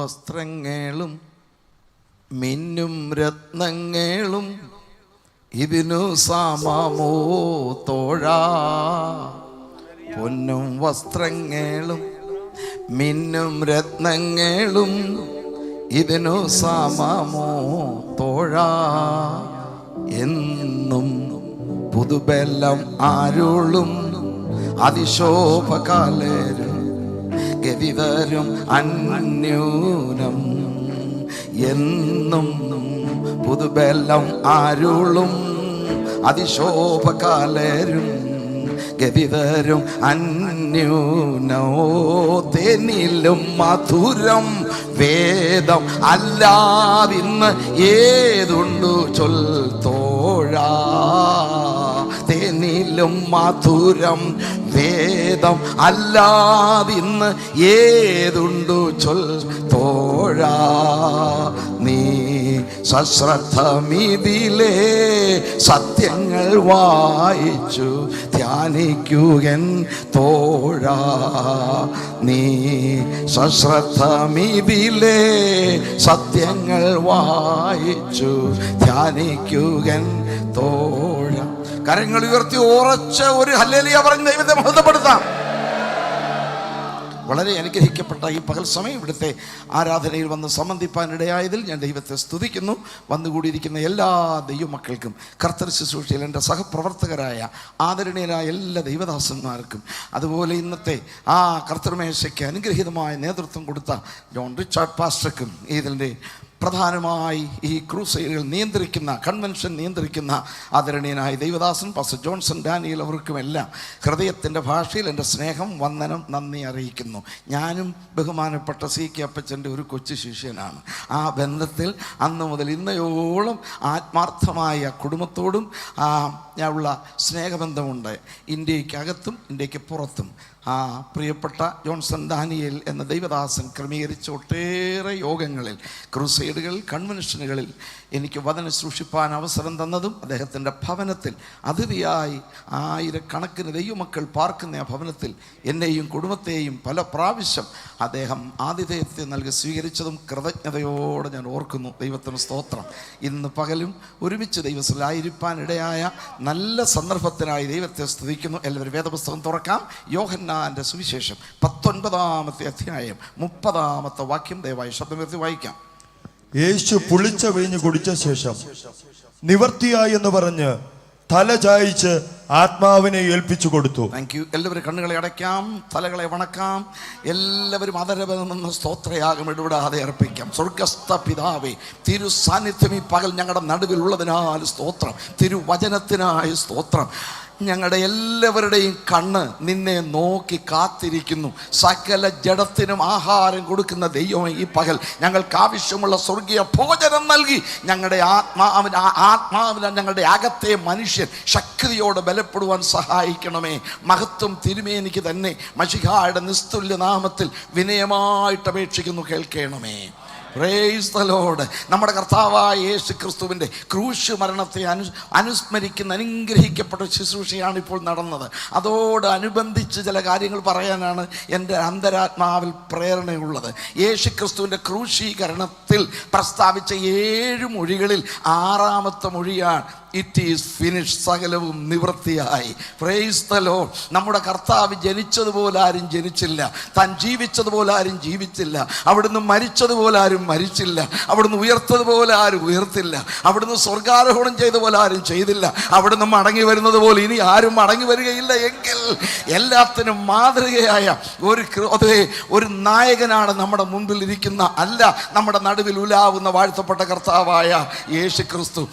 വസ്ത്രങ്ങളും മിന്നും രത്നങ്ങളും ഇതിനു സമമോ തോഴാ. പൊന്നും വസ്ത്രങ്ങളും മിന്നും രത്നങ്ങളും ഇതിനു സമമോ തോഴാ. എന്നും പുതുബെല്ലം ആരുളും അതിശോഭകാലരും ഗതിതരും അന്യൂനം. എന്നും പുതുബെല്ലം ആരുളും അതിശോഭകാലരും ഗതിതരും അന്യൂനോ. തേനിലും മധുരം വേദം അല്ലാതിന്ന് ഏതുണ്ടു ചൊൽ തോഴാ. തേനിലും മധുരം വേദം അല്ലാതിന്ന് ഏതുണ്ടു ചൊൽ തോഴാ. നീ സശ്രദ്ധമിതിലേ സത്യങ്ങൾ വായിച്ചു ധ്യാനിക്കുകൻ തോഴാ. നീ സശ്രദ്ധമിതിലേ സത്യങ്ങൾ വായിച്ചു ധ്യാനിക്കുകൻ തോഴ. കരങ്ങൾ ഉയർത്തി ഉറച്ച ഒരു ഹല്ലേലൂയ പറഞ്ഞ് ദൈവത്തെ മഹത്വപ്പെടുത്താം. വളരെ അനുഗ്രഹിക്കപ്പെട്ട ഈ പകൽ സമയം ഇവിടുത്തെ ആരാധനയിൽ വന്ന് സംബന്ധിപ്പാനിടയായതിൽ ഞാൻ ദൈവത്തെ സ്തുതിക്കുന്നു. വന്നുകൂടിയിരിക്കുന്ന എല്ലാ ദൈവമക്കൾക്കും കർത്തൃ ശുശ്രൂഷയിൽ എൻ്റെ സഹപ്രവർത്തകരായ ആദരണീയരായ എല്ലാ ദൈവദാസന്മാർക്കും, അതുപോലെ ഇന്നത്തെ ആ കർത്തൃമേശയ്ക്ക് അനുഗ്രഹീതമായ നേതൃത്വം കൊടുത്ത ജോൺ റിച്ചാർഡ് പാസ്റ്റർക്കും, ഇതിൻ്റെ പ്രധാനമായി ഈ ക്രൂസൈഡുകൾ നിയന്ത്രിക്കുന്ന, കൺവെൻഷൻ നിയന്ത്രിക്കുന്ന ആദരണീയനായ ദൈവദാസൻ പാസ്റ്റർ ജോൺസൺ ഡാനിയൽ അവർക്കുമെല്ലാം ഹൃദയത്തിൻ്റെ ഭാഷയിൽ എൻ്റെ സ്നേഹം, വന്ദനം, നന്ദി അറിയിക്കുന്നു. ഞാനും ബഹുമാനപ്പെട്ട സി കെ അപ്പച്ചൻ്റെ ഒരു കൊച്ചു ശിഷ്യനാണ്. ആ ബന്ധത്തിൽ അന്ന് മുതൽ ഇന്നയോളം ആത്മാർത്ഥമായ കുടുംബത്തോടും ഉള്ള സ്നേഹബന്ധമുണ്ട്. ഇന്ത്യക്കകത്തും ഇന്ത്യക്ക് പുറത്തും ആ പ്രിയപ്പെട്ട ജോൺസൺ ഡാനിയൽ എന്ന ദൈവദാസൻ ക്രമീകരിച്ച ഒട്ടേറെ യോഗങ്ങളിൽ, ക്രൂസൈഡുകൾ, കൺവെൻഷനുകളിൽ എനിക്ക് വചനം സൂക്ഷിപ്പാൻ അവസരം തന്നതും, അദ്ദേഹത്തിൻ്റെ ഭവനത്തിൽ അതിഥിയായി ആയിരക്കണക്കിന് ദൈവമക്കൾ പാർക്കുന്ന ആ ഭവനത്തിൽ എന്നെയും കുടുംബത്തെയും പല പ്രാവശ്യം അദ്ദേഹം ആതിഥേയത്തെ നൽകി സ്വീകരിച്ചതും കൃതജ്ഞതയോടെ ഞാൻ ഓർക്കുന്നു. ദൈവത്തിന് സ്തോത്രം. ഇന്ന് പകലും ഒരുമിച്ച് ദൈവത്തിലായിരിക്കാനിടയായ നല്ല സന്ദർഭത്തിനായി ദൈവത്തെ സ്തുതിക്കുന്നു. എല്ലാവരും വേദപുസ്തകം തുറക്കാം. യോഹന്നാൻ്റെ സുവിശേഷം 19-ാമത്തെ അധ്യായം 30-ാമത്തെ വാക്യം ദയവായി ശബ്ദമുയർത്തി വായിക്കാം. യേശു പുളിച്ച വീഞ്ഞ് കുടിച്ച ശേഷം നിവർത്തിയായി എന്ന് പറഞ്ഞ് തല ചായിച്ച് ആത്മാവിനെ ഏൽപ്പിച്ചു കൊടുത്തു. Thank you. എല്ലാവരും കണ്ണുകളെ അടയ്ക്കാം, തലകളെ വണക്കാം. എല്ലാവരും അതരവെന്ന് സ്തോത്രയാഗം ഇടപെടാതെ അർപ്പിക്കാം. സ്വർഗസ്ഥ പിതാവേ, തിരു സാന്നിധ്യം ഈ പകൽ ഞങ്ങളുടെ നടുവിൽ ഉള്ളതിനാൽ സ്തോത്രം. തിരുവചനത്തിനായി സ്തോത്രം. ഞങ്ങളുടെ എല്ലാവരുടെയും കണ്ണ് നിന്നെ നോക്കി കാത്തിരിക്കുന്നു. സകല ജഡത്തിനും ആഹാരം കൊടുക്കുന്ന ദൈവമേ, ഈ പകൽ ഞങ്ങൾക്ക് ആവശ്യമുള്ള സ്വർഗീയ ഭോജനം നൽകി ഞങ്ങളുടെ ആത്മാവിന് ഞങ്ങളുടെ അകത്തെ മനുഷ്യൻ ശക്തിയോടെ ബലപ്പെടുവാൻ സഹായിക്കണമേ. മഹത്വം തിരുമേനിക്ക് തന്നെ മശിഹായുടെ നിസ്തുല്യ നാമത്തിൽ വിനയമായിട്ട് അപേക്ഷിക്കുന്നു, കേൾക്കണമേ. Price the Lord. നമ്മുടെ കർത്താവായ യേശു ക്രിസ്തുവിൻ്റെ ക്രൂശ് മരണത്തെ അനുസ്മരിക്കുന്ന അനുഗ്രഹിക്കപ്പെട്ട ശുശ്രൂഷയാണ് ഇപ്പോൾ നടന്നത്. അതോടനുബന്ധിച്ച് ചില കാര്യങ്ങൾ പറയാനാണ് എൻ്റെ അന്തരാത്മാവിൽ പ്രേരണയുള്ളത്. യേശു ക്രിസ്തുവിൻ്റെ ക്രൂശീകരണത്തിൽ പ്രസ്താവിച്ച 7 മൊഴികളിൽ 6-ാമത്തെ മൊഴിയാണ് ഇറ്റ് ഈസ് ഫിനിഷ്. സകലവും നിവൃത്തിയായി. Price the Lord. നമ്മുടെ കർത്താവ് ജനിച്ചതുപോലെ ആരും ജനിച്ചില്ല, താൻ ജീവിച്ചതുപോലെ ആരും ജീവിച്ചില്ല, അവിടുന്ന് മരിച്ചതുപോലെ ആരും മരിച്ചില്ല, അവിടുന്ന് ഉയർത്തതുപോലെ ആരും ഉയർത്തില്ല, അവിടുന്ന് സ്വർഗാരോഹണം ചെയ്ത പോലെ ആരും ചെയ്തില്ല, അവിടുന്ന് മടങ്ങി വരുന്നത് പോലെ ഇനി ആരും മടങ്ങി വരികയില്ല. എങ്കിൽ എല്ലാത്തിനും മാതൃകയായ ഒരു നായകനാണ് നമ്മുടെ മുൻപിൽ ഇരിക്കുന്ന, അല്ല നമ്മുടെ നടുവിൽ ഉലാവുന്ന വാഴ്ത്തപ്പെട്ട കർത്താവായ യേശു ക്രിസ്തു.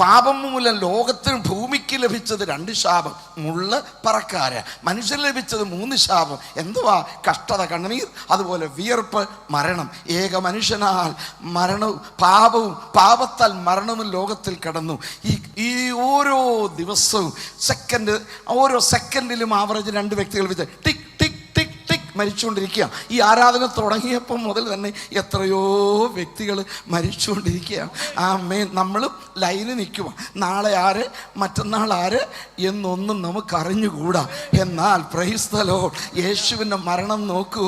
പാപം മൂലം ലോകത്തിന് ഭൂമിക്ക് ലഭിച്ചത് 2 ശാപം, മുള്ള് പറക്കാര്. മനുഷ്യന് ലഭിച്ചത് 3 ശാപം. എന്തുവാ? കഷ്ടത, കണ്ണുനീർ, അതുപോലെ വിയർപ്പ്, മരണം. ഏക മനുഷ്യനാൽ മരണവും പാപത്താൽ മരണവും ലോകത്തിൽ കടന്നു. ഈ ഓരോ ദിവസവും ഓരോ സെക്കൻഡിലും ആവറേജ് 2 വ്യക്തികൾ വെച്ച് ടിക് ടിക് ടിക് ടിക് മരിച്ചുകൊണ്ടിരിക്കുക. ഈ ആരാധന തുടങ്ങിയപ്പോൾ മുതൽ തന്നെ എത്രയോ വ്യക്തികൾ മരിച്ചുകൊണ്ടിരിക്കുകയാണ്. നമ്മളും ലൈനിൽ നിൽക്കുക. നാളെ ആര്, മറ്റന്നാൾ ആര് എന്നൊന്നും നമുക്കറിഞ്ഞുകൂടാ. എന്നാൽ പ്രൈസ് ദി ലോർഡ്, യേശുവിൻ്റെ മരണം നോക്കൂ,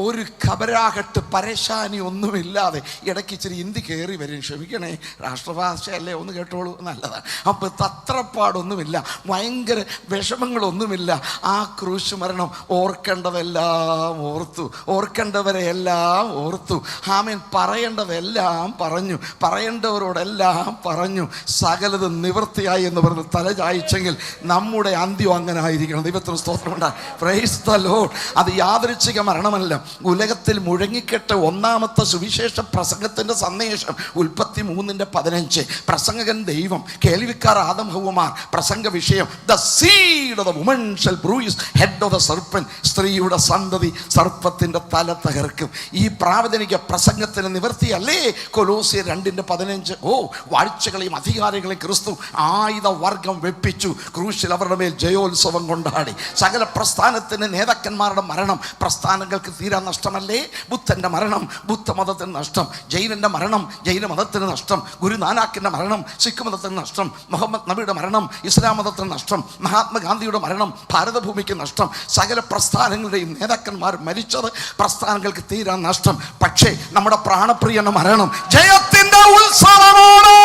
ഒരു ഖബരാകട്ട് പരേശാനി ഒന്നുമില്ലാതെ. ഇടയ്ക്ക് ഇച്ചിരി ഹിന്ദി കയറി വരും, ക്ഷമിക്കണേ, രാഷ്ട്രഭാഷയല്ലേ, ഒന്ന് കേട്ടോളൂ, നല്ലതാണ്. അപ്പോൾ തത്രപ്പാടൊന്നുമില്ല, ഭയങ്കര വിഷമങ്ങളൊന്നുമില്ല. ആ ക്രൂശ് മരണം ഓർക്കേണ്ടതെല്ലാം ഓർത്തു, ഓർക്കേണ്ടവരെ എല്ലാം ഓർത്തു. ആമേൻ. പറയേണ്ടതെല്ലാം പറഞ്ഞു, പറയേണ്ടവരോടെല്ലാം പറഞ്ഞു. സകലത് നിവൃത്തിയായി എന്ന് പറഞ്ഞ് തല ചായ്ച്ചെങ്കിൽ നമ്മുടെ അന്ത്യം അങ്ങനെ ആയിരിക്കണം. ദൈവത്തിന് സ്തോത്രമുണ്ട്. Price the Lord. അത് യാദൃച്ഛിക മരണമല്ല. ഉലകത്തിൽ മുഴങ്ങിക്കെട്ട ഒന്നാമത്തെ സുവിശേഷ പ്രസംഗത്തിന്റെ സന്ദേശം ഉൽപ്പത്തി 3:15. പ്രസംഗകൻ ദൈവം, കേൾവിക്കാർ ആദം ഹവ്വമാർ. പ്രസംഗ വിഷയം the seed of the woman shall bruise head of the serpent. സ്ത്രീയുടെ സന്തതി സർപ്പത്തിന്റെ തല തകർക്കും. ഈ പ്രാവചനിക പ്രസംഗത്തിന് നിവൃത്തിയല്ലേ കൊലോസ്യർ 2:15. വാഴ്ചകളെയും അധികാരികളെയും ക്രിസ്തു ആയുധവർഗം വെപ്പിച്ചു, ക്രൂശിൽ അവരുടെ മേൽ ജയോത്സവം കൊണ്ടാടി. സകല പ്രസ്ഥാനത്തിന് നേതാക്കന്മാരുടെ മരണം പ്രസ്ഥാനങ്ങൾക്ക് തീരാ നഷ്ടമല്ലേ? ബുദ്ധന്റെ മരണം ബുദ്ധമതത്തിന് നഷ്ടം, ജൈനന്റെ മരണം ജൈന മതത്തിന് നഷ്ടം, ഗുരുനാനാക്കിന്റെ മരണം സിഖ് മതത്തിന് നഷ്ടം, മുഹമ്മദ് നബിയുടെ മരണം ഇസ്ലാം മതത്തിന് നഷ്ടം, മഹാത്മാഗാന്ധിയുടെ മരണം ഭാരതഭൂമിക്ക് നഷ്ടം. സകല പ്രസ്ഥാനങ്ങളുടെയും നേതാക്കന്മാർ മരിച്ചത് പ്രസ്ഥാനങ്ങൾക്ക് തീരാ നഷ്ടം. പക്ഷേ നമ്മുടെ പ്രാണപ്രിയന്റെ മരണം ജയത്തിന്റെ ഉത്സവമാണ്.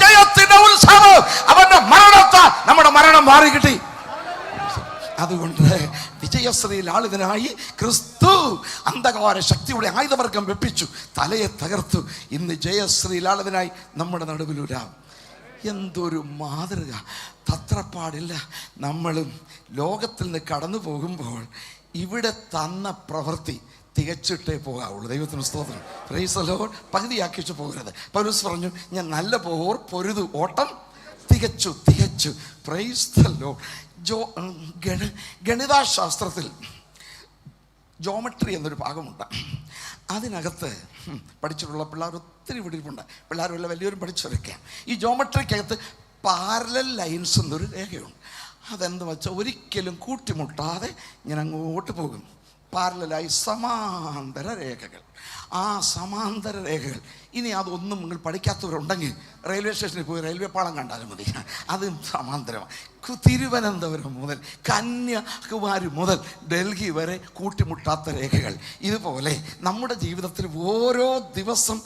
ജയത്തിന്റെ ഉത്സവം. അവന്റെ മരണത്താൽ നമ്മുടെ മരണം മാറി കിട്ടി. അതുകൊണ്ട് വിജയശ്രീ ലാളിതനായി ക്രിസ്തു അന്ധകാര ശക്തിയുടെ ആയുധവർഗം വെപ്പിച്ചു, തലയെ തകർത്തു. ഇന്ന് ജയശ്രീ ലാളിതനായി നമ്മുടെ നടുവിലൂരാം. എന്തൊരു മാതൃക! തത്രപ്പാടില്ല. നമ്മളും ലോകത്തിൽ നിന്ന് കടന്നു പോകുമ്പോൾ ഇവിടെ തന്ന പ്രവൃത്തി തികച്ചിട്ടേ പോകാവുള്ളൂ. ദൈവത്തിന് സ്തോത്രം. Price the Lord. പകുതിയാക്കിച്ചു പോകരുത്. പൗലോസ് പറഞ്ഞു, ഞാൻ നല്ല പോർ പൊരുതു, ഓട്ടം തികച്ചു. Praise the Lord. ഗണിതശാസ്ത്രത്തിൽ ജോമെട്രി എന്നൊരു ഭാഗമുണ്ട്. അതിനകത്ത് പഠിച്ചിട്ടുള്ള പിള്ളേർ ഒത്തിരി പിടിപ്പുണ്ട്. പിള്ളേരുള്ള വലിയൊരു പഠിച്ചവരൊക്കെയാണ്. ഈ ജോമെട്രിക്കകത്ത് പാരലൽ ലൈൻസ് എന്നൊരു രേഖയുണ്ട്. അതെന്ത് വെച്ചാൽ ഒരിക്കലും കൂട്ടിമുട്ടാതെ ഞാൻ അങ്ങോട്ട് പോകും. പാരലലായി സമാന്തര രേഖകൾ. ആ സമാന്തര രേഖകൾ ഇനി അതൊന്നും നിങ്ങൾ പഠിക്കാത്തവരുണ്ടെങ്കിൽ റെയിൽവേ സ്റ്റേഷനിൽ പോയി റെയിൽവേ പാളം കണ്ടാലും മതി. അത് സമാന്തരമാണ്. തിരുവനന്തപുരം മുതൽ കന്യാകുമാരി മുതൽ ഡൽഹി വരെ കൂട്ടിമുട്ടാത്ത രേഖകൾ. ഇതുപോലെ നമ്മുടെ ജീവിതത്തിൽ ഓരോ ദിവസം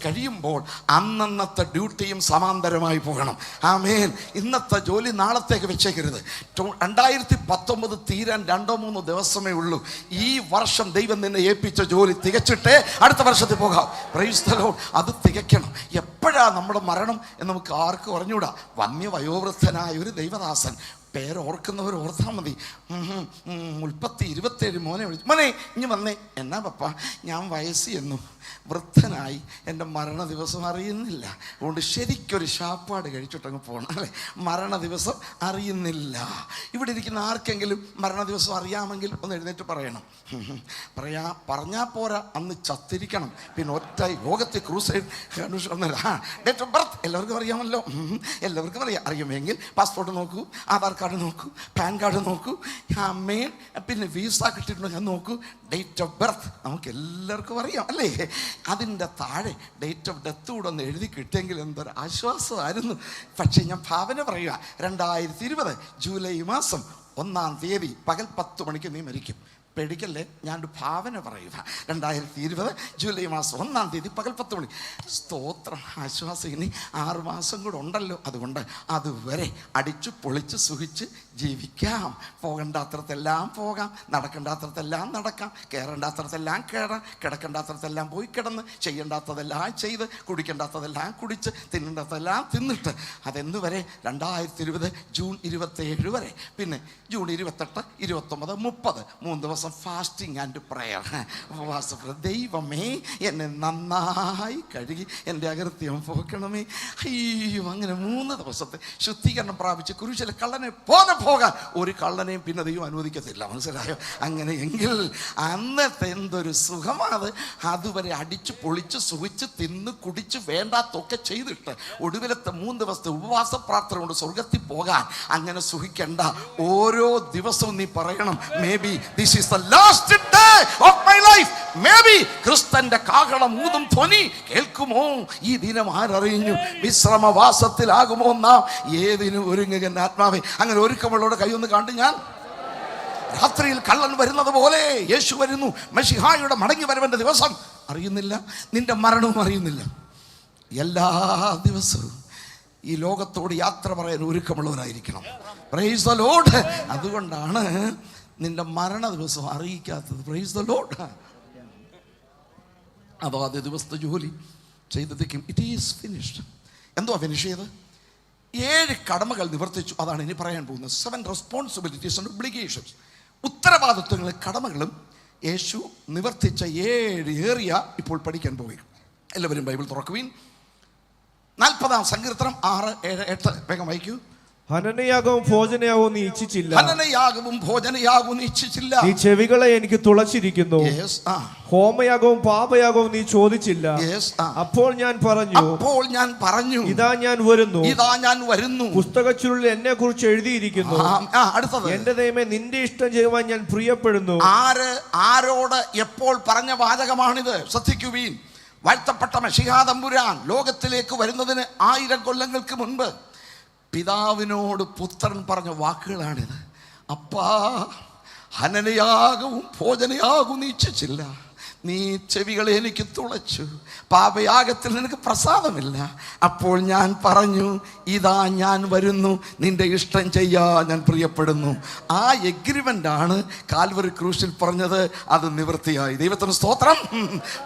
കഴിയുമ്പോൾ അന്നന്നത്തെ ഡ്യൂട്ടിയും സമാന്തരമായി പോകണം. ആമേൻ. ഇന്നത്തെ ജോലി നാളത്തേക്ക് വെച്ചേക്കരുത്. 2019 തീരാൻ 2-3 ദിവസമേ ഉള്ളൂ. ഈ വർഷം ദൈവം നിന്നെ ഏൽപ്പിച്ച ജോലി തികച്ചിട്ടേ അടുത്ത വർഷത്തിൽ പോകാം. Price the Lord. അത് തികയ്ക്കണം. എപ്പോഴാണ് നമ്മുടെ മരണം എന്ന് നമുക്ക് ആർക്കും അറിഞ്ഞൂടാ. വന്യവയോവൃദ്ധനായ ഒരു ദൈവദാസൻ, പേരോർക്കുന്നവർ ഓർത്താൽ മതി. ഉൽപ്പത്തി 27 മോനെ വിളിച്ചു, മോനെ ഇനി വന്നേ. എന്നാ പപ്പ? ഞാൻ വയസ്സ് എന്നു വൃദ്ധനായി, എൻ്റെ മരണ ദിവസം അറിയുന്നില്ല. അതുകൊണ്ട് ശരിക്കൊരു ശാപ്പാട് കഴിച്ചിട്ടങ്ങ് പോകണം അല്ലേ? മരണ ദിവസം അറിയുന്നില്ല. ഇവിടെ ഇരിക്കുന്ന ആർക്കെങ്കിലും മരണ ദിവസം അറിയാമെങ്കിൽ ഒന്ന് എഴുന്നേറ്റ് പറയണം. പറഞ്ഞാൽ പോരാ, അന്ന് ചത്തിരിക്കണം. പിന്നെ ഒറ്റ യോഗത്തിൽ ക്രൂസൈഡ് ഡേറ്റ് ഓഫ് ബർത്ത് എല്ലാവർക്കും അറിയാമല്ലോ. എല്ലാവർക്കും അറിയുമെങ്കിൽ പാസ്പോർട്ട് നോക്കൂ, ആധാർ കാർഡ് നോക്കൂ, പാൻ കാർഡ് നോക്കൂ, മെയിൻ പിന്നെ വിസ കിട്ടിയിട്ടുണ്ടെങ്കിൽ നോക്കൂ. ഡേറ്റ് ഓഫ് ബർത്ത് നമുക്ക് എല്ലാവർക്കും അറിയാം അല്ലേ? അതിൻ്റെ താഴെ ഡേറ്റ് ഓഫ് ഡെത്ത് കൂടെ ഒന്ന് എഴുതി കിട്ടിയെങ്കിൽ എന്തൊരു ആശ്വാസമായിരുന്നു. പക്ഷേ ഞാൻ ഭാവന പറയുക, 2020 ജൂലൈ മാസം 1-ാം തീയതി പകൽ 10 മണിക്ക് നീ മരിക്കും. പേടിക്കല്ലേ, ഞാനൊരു ഭാവന പറയുക. 2020 ജൂലൈ മാസം 1-ാം തീയതി പകൽ 10 മണി. സ്തോത്രം, ആശ്വാസം. ഇനി 6 മാസം കൂടെ ഉണ്ടല്ലോ. അതുകൊണ്ട് അതുവരെ അടിച്ചു പൊളിച്ച് സുഖിച്ച് ജീവിക്കാം. പോകണ്ടാത്രത്തെല്ലാം പോകാം, നടക്കേണ്ടാത്രത്തെല്ലാം നടക്കാം, കയറേണ്ടാത്രത്തെല്ലാം കയറാം, കിടക്കേണ്ടാത്രത്തെല്ലാം പോയി കിടന്ന്, ചെയ്യേണ്ടാത്തതെല്ലാം ചെയ്ത്, കുടിക്കേണ്ടാത്തതെല്ലാം കുടിച്ച്, തിന്നേണ്ടാത്തതെല്ലാം തിന്നിട്ട്. അതെന്ന് വരെ? 2020 ജൂൺ 27 വരെ. പിന്നെ ജൂൺ 28, 29, 30 3 ദിവസം ദിവസം ഫാസ്റ്റിംഗ് ആൻഡ് പ്രയർ. ദൈവമേ എന്നെ നന്നായി കഴുകി എൻ്റെ അകൃത്യം പോക്കണമേ. അയ്യോ, അങ്ങനെ 3 ദിവസത്തെ ശുദ്ധീകരണം പ്രാപിച്ച് കുരിശിലെ കള്ളനെ പോകാൻ ഒരു കള്ളനെയും പിന്നെ ദൈവം അനുവദിക്കത്തില്ല. മനസ്സിലായോ? അങ്ങനെയെങ്കിൽ അന്നത്തെ എന്തൊരു സുഖമാണ്. അതുവരെ അടിച്ച് പൊളിച്ച് സുഖിച്ച് തിന്ന് കുടിച്ച് വേണ്ടാത്തൊക്കെ ചെയ്തിട്ട് ഒടുവിലത്തെ 3 ദിവസത്തെ ഉപവാസ പ്രാർത്ഥന കൊണ്ട് സ്വർഗത്തിൽ പോകാൻ അങ്ങനെ സുഖിക്കണ്ട. ഓരോ ദിവസവും നീ പറയണം, maybe this is the last day of my life. Maybe ക്രിസ്തന്റെ കാഹളം ഊതും ധ്വനി കേൾക്കുമോ ഈ ദിനം ആരറിഞ്ഞു. വിശ്രമവാസത്തിലാകുമോ നാം, ഏതിനും ഒരുങ്ങുക ആത്മാവേ. അങ്ങനെ ഒരുക്കമുള്ളവരുടെ കൈയൊന്ന് കണ്ട് ഞാൻ രാത്രിയിൽ കള്ളൻ വരുന്നത് പോലെ യേശു വരുന്നു. മെശിഹായുടെ മടങ്ങി വരവന്റെ ദിവസം അറിയുന്നില്ല, നിന്റെ മരണവും അറിയുന്നില്ല. എല്ലാ ദിവസവും ഈ ലോകത്തോട് യാത്ര പറയാൻ ഒരുക്കമുള്ളവരായിരിക്കണം. Price the Lord. അതുകൊണ്ടാണ് നിന്റെ മരണ ദിവസം അറിയിക്കാത്തത്. Price the Lord. അതോ ആദ്യ ദിവസത്തെ ജോലി ചെയ്തതിക്കും ഇറ്റ് ഈസ് ഫിനിഷ്ഡ്. എന്തുവാ ഫിനിഷ് ചെയ്ത്? 7 കടമകൾ നിവർത്തിച്ചു. അതാണ് ഇനി പറയാൻ പോകുന്നത്. 7 റെസ്പോൺസിബിലിറ്റീസ് ആൻഡ് ഒബ്ലിഗേഷൻസ്. ഉത്തരവാദിത്വങ്ങളും കടമകളും യേശു നിവർത്തിച്ച 7 ഏറിയ ഇപ്പോൾ പഠിക്കാൻ പോവുകയാണ്. എല്ലാവരും ബൈബിൾ തുറക്കുവിൻ. 40-ാം സങ്കീർത്തനം 6, 7, 8 വേഗം വായിക്കൂ. ഹനനയാഗവും ഭോജനയാഗവും നീ ഇച്ഛിച്ചില്ല. ഹനനയാഗവും ഭോജനയാഗവും നീ ഇച്ഛിച്ചില്ല. നീ ചെവികളെ എനിക്ക് തുളച്ചിരിക്കുന്നു. ഹോമയാഗവും പാപയാഗവും നീ ചോദിച്ചില്ല. അപ്പോൾ ഞാൻ പറഞ്ഞു ഇതാ ഞാൻ വരുന്നു. പുസ്തകച്ചുരുളിൽ എന്നെ കുറിച്ച് എഴുതിയിരിക്കുന്നു. അടുത്തത്, എന്റെ ദൈവമേ നിന്റെ ഇഷ്ടം ചെയ്യുവാൻ ഞാൻ പ്രിയപ്പെടുന്നു. ആരോട് എപ്പോൾ പറഞ്ഞ വാചകമാണിത്? ശ്രദ്ധിക്കുവീൻ. വാഴ്ത്തപ്പെട്ട മെശിഹാ തമ്പുരാൻ ലോകത്തിലേക്ക് വരുന്നതിന് 1000 കൊല്ലങ്ങൾക്ക് മുൻപ് പിതാവിനോട് പുത്രൻ പറഞ്ഞ വാക്കുകളാണിത്. അപ്പാ, ഹനനയാഗവും ഭോജനയാഗവും നീ ഇച്ഛിച്ചില്ല. നീ ചെവികളെ എനിക്ക് തുളച്ചു. പാപയാഗത്തിൽ നിനക്ക് പ്രസാദമില്ല. അപ്പോൾ ഞാൻ പറഞ്ഞു ഇതാ ഞാൻ വരുന്നു. നിന്റെ ഇഷ്ടം ചെയ്യാൻ ഞാൻ പ്രിയപ്പെടുന്നു. ആ എഗ്രിമെൻ്റ് ആണ് കാൽവറി ക്രൂശിൽ പറഞ്ഞത്. അത് നിവൃത്തിയായി. ദൈവത്തിന് സ്തോത്രം.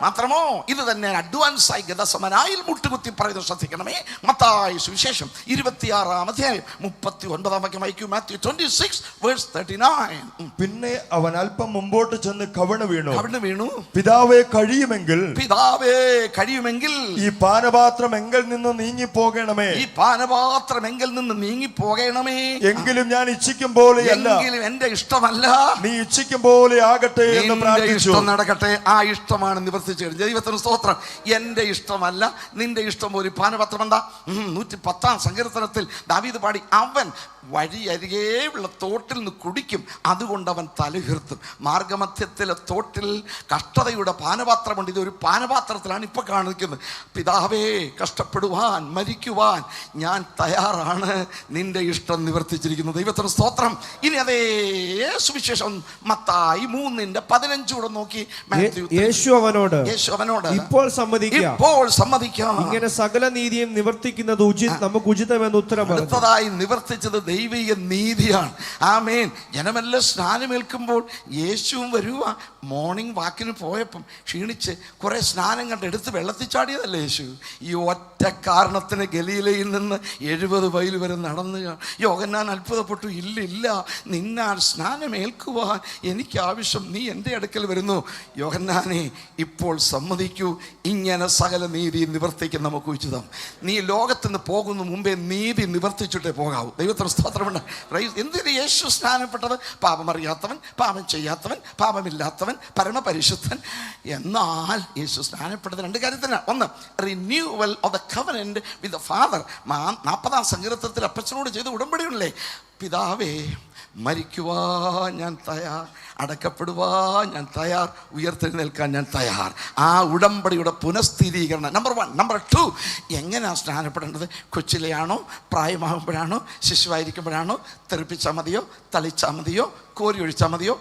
മാത്രമോ ഇത് തന്നെ അഡ്വാൻസായി ഗതസമനായിൽ മുട്ടുകുത്തി പറയുന്നത് ശ്രദ്ധിക്കണമേ. മത്തായി സുവിശേഷം 26-ാം അധ്യായം 39-ാം വാക്യം വായിക്കൂ. മാത്യു 26:39. പിന്നെ അവൻ അല്പം മുമ്പോട്ട് ചെന്ന് കവിണ് വീണു. പിതാവേ കഴിയുമെങ്കിൽ ഈ പാനപാത്രം എങ്കിൽ നിന്ന് നീങ്ങി പോകണമേ. എങ്കിലും ഞാൻ ഇച്ഛിക്കും പോലെയല്ല, എന്റെ ഇഷ്ടമല്ല, നീ ഇച്ഛിക്കും പോലെ ആകട്ടെ എന്ന് പ്രാർത്ഥിച്ചു. നടക്കട്ടെ. ആ ഇഷ്ടമാണ് നിവർത്തിച്ചു. ദൈവത്തിന് സ്തോത്രം. എന്റെ ഇഷ്ടമല്ല, നിന്റെ ഇഷ്ടം പോലെ. പാനപാത്രം എന്താ? 110-ാം സങ്കീർത്തനത്തിൽ ദാവീദ് പാടി, അവൻ വഴിയരികെ ഉള്ള തോട്ടിൽ നിന്ന് കുടിക്കും, അതുകൊണ്ട് അവൻ തലയുയർത്തും. മാർഗമധ്യത്തിലെ തോട്ടിൽ കഷ്ടതയുടെ പാനപാത്രമുണ്ട്. ഇതൊരു പാനപാത്രത്തിലാണ് ഇപ്പൊ കാണിക്കുന്നത്. പിതാവേ, കഷ്ടപ്പെടുവാൻ മരിക്കുവാൻ ഞാൻ തയ്യാറാണ്. നിന്റെ ഇഷ്ടം നിവർത്തിച്ചിരിക്കുന്നു. ദൈവത്തിന് സ്തോത്രം. ഇനി അതേ സുവിശേഷം മത്തായി 3:15 കൂടെ നോക്കി. യേശു അവനോട് ഇപ്പോൾ സമ്മതിക്കാം, ഇങ്ങനെ സകല നീതിയും നിവർത്തിക്കുന്നത് നമുക്ക് ഉചിതമെന്ന് ഉത്തരം പറഞ്ഞു. അടുത്തതായി നിവർത്തിച്ചത് ദൈവിക നീതിയാണ്. ആമേൻ. ജനമെല്ലാം സ്നാനമേൽക്കുമ്പോൾ യേശുവും വരുക. മോർണിംഗ് വാക്കിന് പോയപ്പം ക്ഷീണിച്ച് കുറെ സ്നാനം കണ്ട് എടുത്ത് വെള്ളത്തിൽ ചാടിയതല്ലേ യേശു. ഈ ഒറ്റ കാരണത്തിന് ഗലീലയിൽ നിന്ന് 70 മൈൽ വരെ നടന്ന് യോഹന്നാൻ അത്ഭുതപ്പെട്ടു. ഇല്ല, നിന്നാൽ സ്നാനമേൽക്കുവാൻ എനിക്ക് ആവശ്യം, നീ എൻ്റെ അടുക്കൽ വരുന്നു. യോഹന്നാനെ, ഇപ്പോൾ സമ്മതിക്കൂ, ഇങ്ങനെ സകല നീതി നിവർത്തിക്കും നമുക്ക് ഉചിതം. നീ ലോകത്തുനിന്ന് പോകുന്ന മുമ്പേ നീതി നിവർത്തിച്ചിട്ടേ പോകാവൂ. ദൈവത്തിന് സ്തോത്രമുണ്ട്. എന്തിന് യേശു സ്നാനപ്പെട്ടത്? പാപമറിയാത്തവൻ, പാപം ചെയ്യാത്തവൻ, പാപമില്ലാത്തവൻ, പരമപരിശുദ്ധൻ. എന്നാൽ യേശു സ്നാനപ്പെട്ടത് 2 കാര്യത്തിനാണ്. ഒന്ന്, renewal of the covenant with the father. 40-ാം സങ്കീർത്തനത്തിൽ അപ്പച്ചനോട് ചെയ്ത ഉടമ്പടിയുള്ളേ. പിതാവേ, മരിക്കുവാൻ ഞാൻ തയ്യാർ, അടക്കപ്പെടുവാൻ ഞാൻ തയ്യാർ, ഉയർത്തെഴുന്നേൽക്കാൻ ഞാൻ തയ്യാർ. ആ ഉടമ്പടിയുടെ പുനഃസ്ഥിരീകരണം നമ്പർ 1. നമ്പർ 2, എങ്ങനെയാണ് സ്നാനപ്പെടേണ്ടത്? കൊച്ചിലെയാണോ, പ്രായമാകുമ്പോഴാണോ, ശിശുവായിരിക്കുമ്പോഴാണോ, തെറിപ്പിച്ചാൽ മതിയോ, തളിച്ചാൽ മതിയോ, കോരി ഒഴിച്ചാൽ മതിയോ,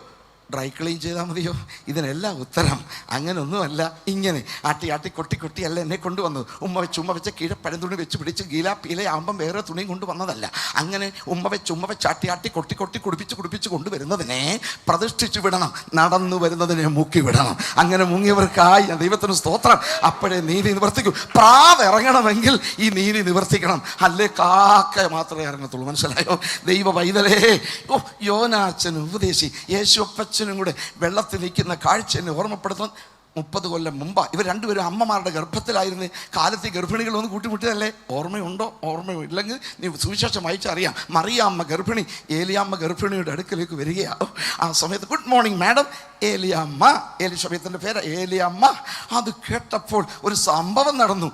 ഡ്രൈ ക്ലീൻ ചെയ്താൽ മതിയോ? ഇതിനെല്ലാം ഉത്തരം അങ്ങനൊന്നുമല്ല. ഇങ്ങനെ ആട്ടി കൊട്ടി അല്ല എന്നെ കൊണ്ടുവന്നത്. ഉമ്മ വെച്ച് കീഴെ പഴന്തുണി വെച്ച് പിടിച്ച് ഗീലാപ്പീലയാകുമ്പം വേറെ തുണിയും കൊണ്ടുവന്നതല്ല. അങ്ങനെ ഉമ്മ വെച്ച് ആട്ടി കൊട്ടി കുടിപ്പിച്ച് കൊണ്ടുവരുന്നതിനെ പ്രതിഷ്ഠിച്ചു വിടണം, നടന്നു വരുന്നതിനെ മുക്കി വിടണം. അങ്ങനെ മുങ്ങിയവർക്കായി ദൈവത്തിന് സ്തോത്രം. അപ്പോഴേ നീതി നിവർത്തിക്കും. പ്രാവ് ഇറങ്ങണമെങ്കിൽ ഈ നീതി നിവർത്തിക്കണം. അല്ലേ കാക്ക മാത്രമേ ഇറങ്ങത്തുള്ളൂ. മനസ്സിലായോ? ദൈവ വൈതലേ, യോനാച്ചൻ ഉപദേശി, യേശുപ്പച്ച കൊച്ചിനും കൂടെ വെള്ളത്തിൽ നിൽക്കുന്ന കാഴ്ച എന്നെ ഓർമ്മപ്പെടുത്തുന്നു. 30 കൊല്ലം മുമ്പ് ഇവർ രണ്ടുപേരും അമ്മമാരുടെ ഗർഭത്തിലായിരുന്നു. കാലത്ത് ഗർഭിണികളൊന്നും കൂട്ടിമുട്ടിയതല്ലേ? ഓർമ്മയുണ്ടോ? ഓർമ്മയോ ഇല്ലെങ്കിൽ നീ സുവിശേഷം വായിച്ചറിയാം. മറിയാമ്മ ഗർഭിണി, ഏലിയാമ്മ ഗർഭിണിയുടെ അടുക്കലേക്ക് വരികയാണ്. ആ സമയത്ത് ഗുഡ് മോർണിംഗ് മാഡം, ഏലിയാമ്മ, എലിസബത്തിൻ്റെ പേര് ഏലിയാമ്മ. അത് കേട്ടപ്പോൾ ഒരു സംഭവം നടന്നു.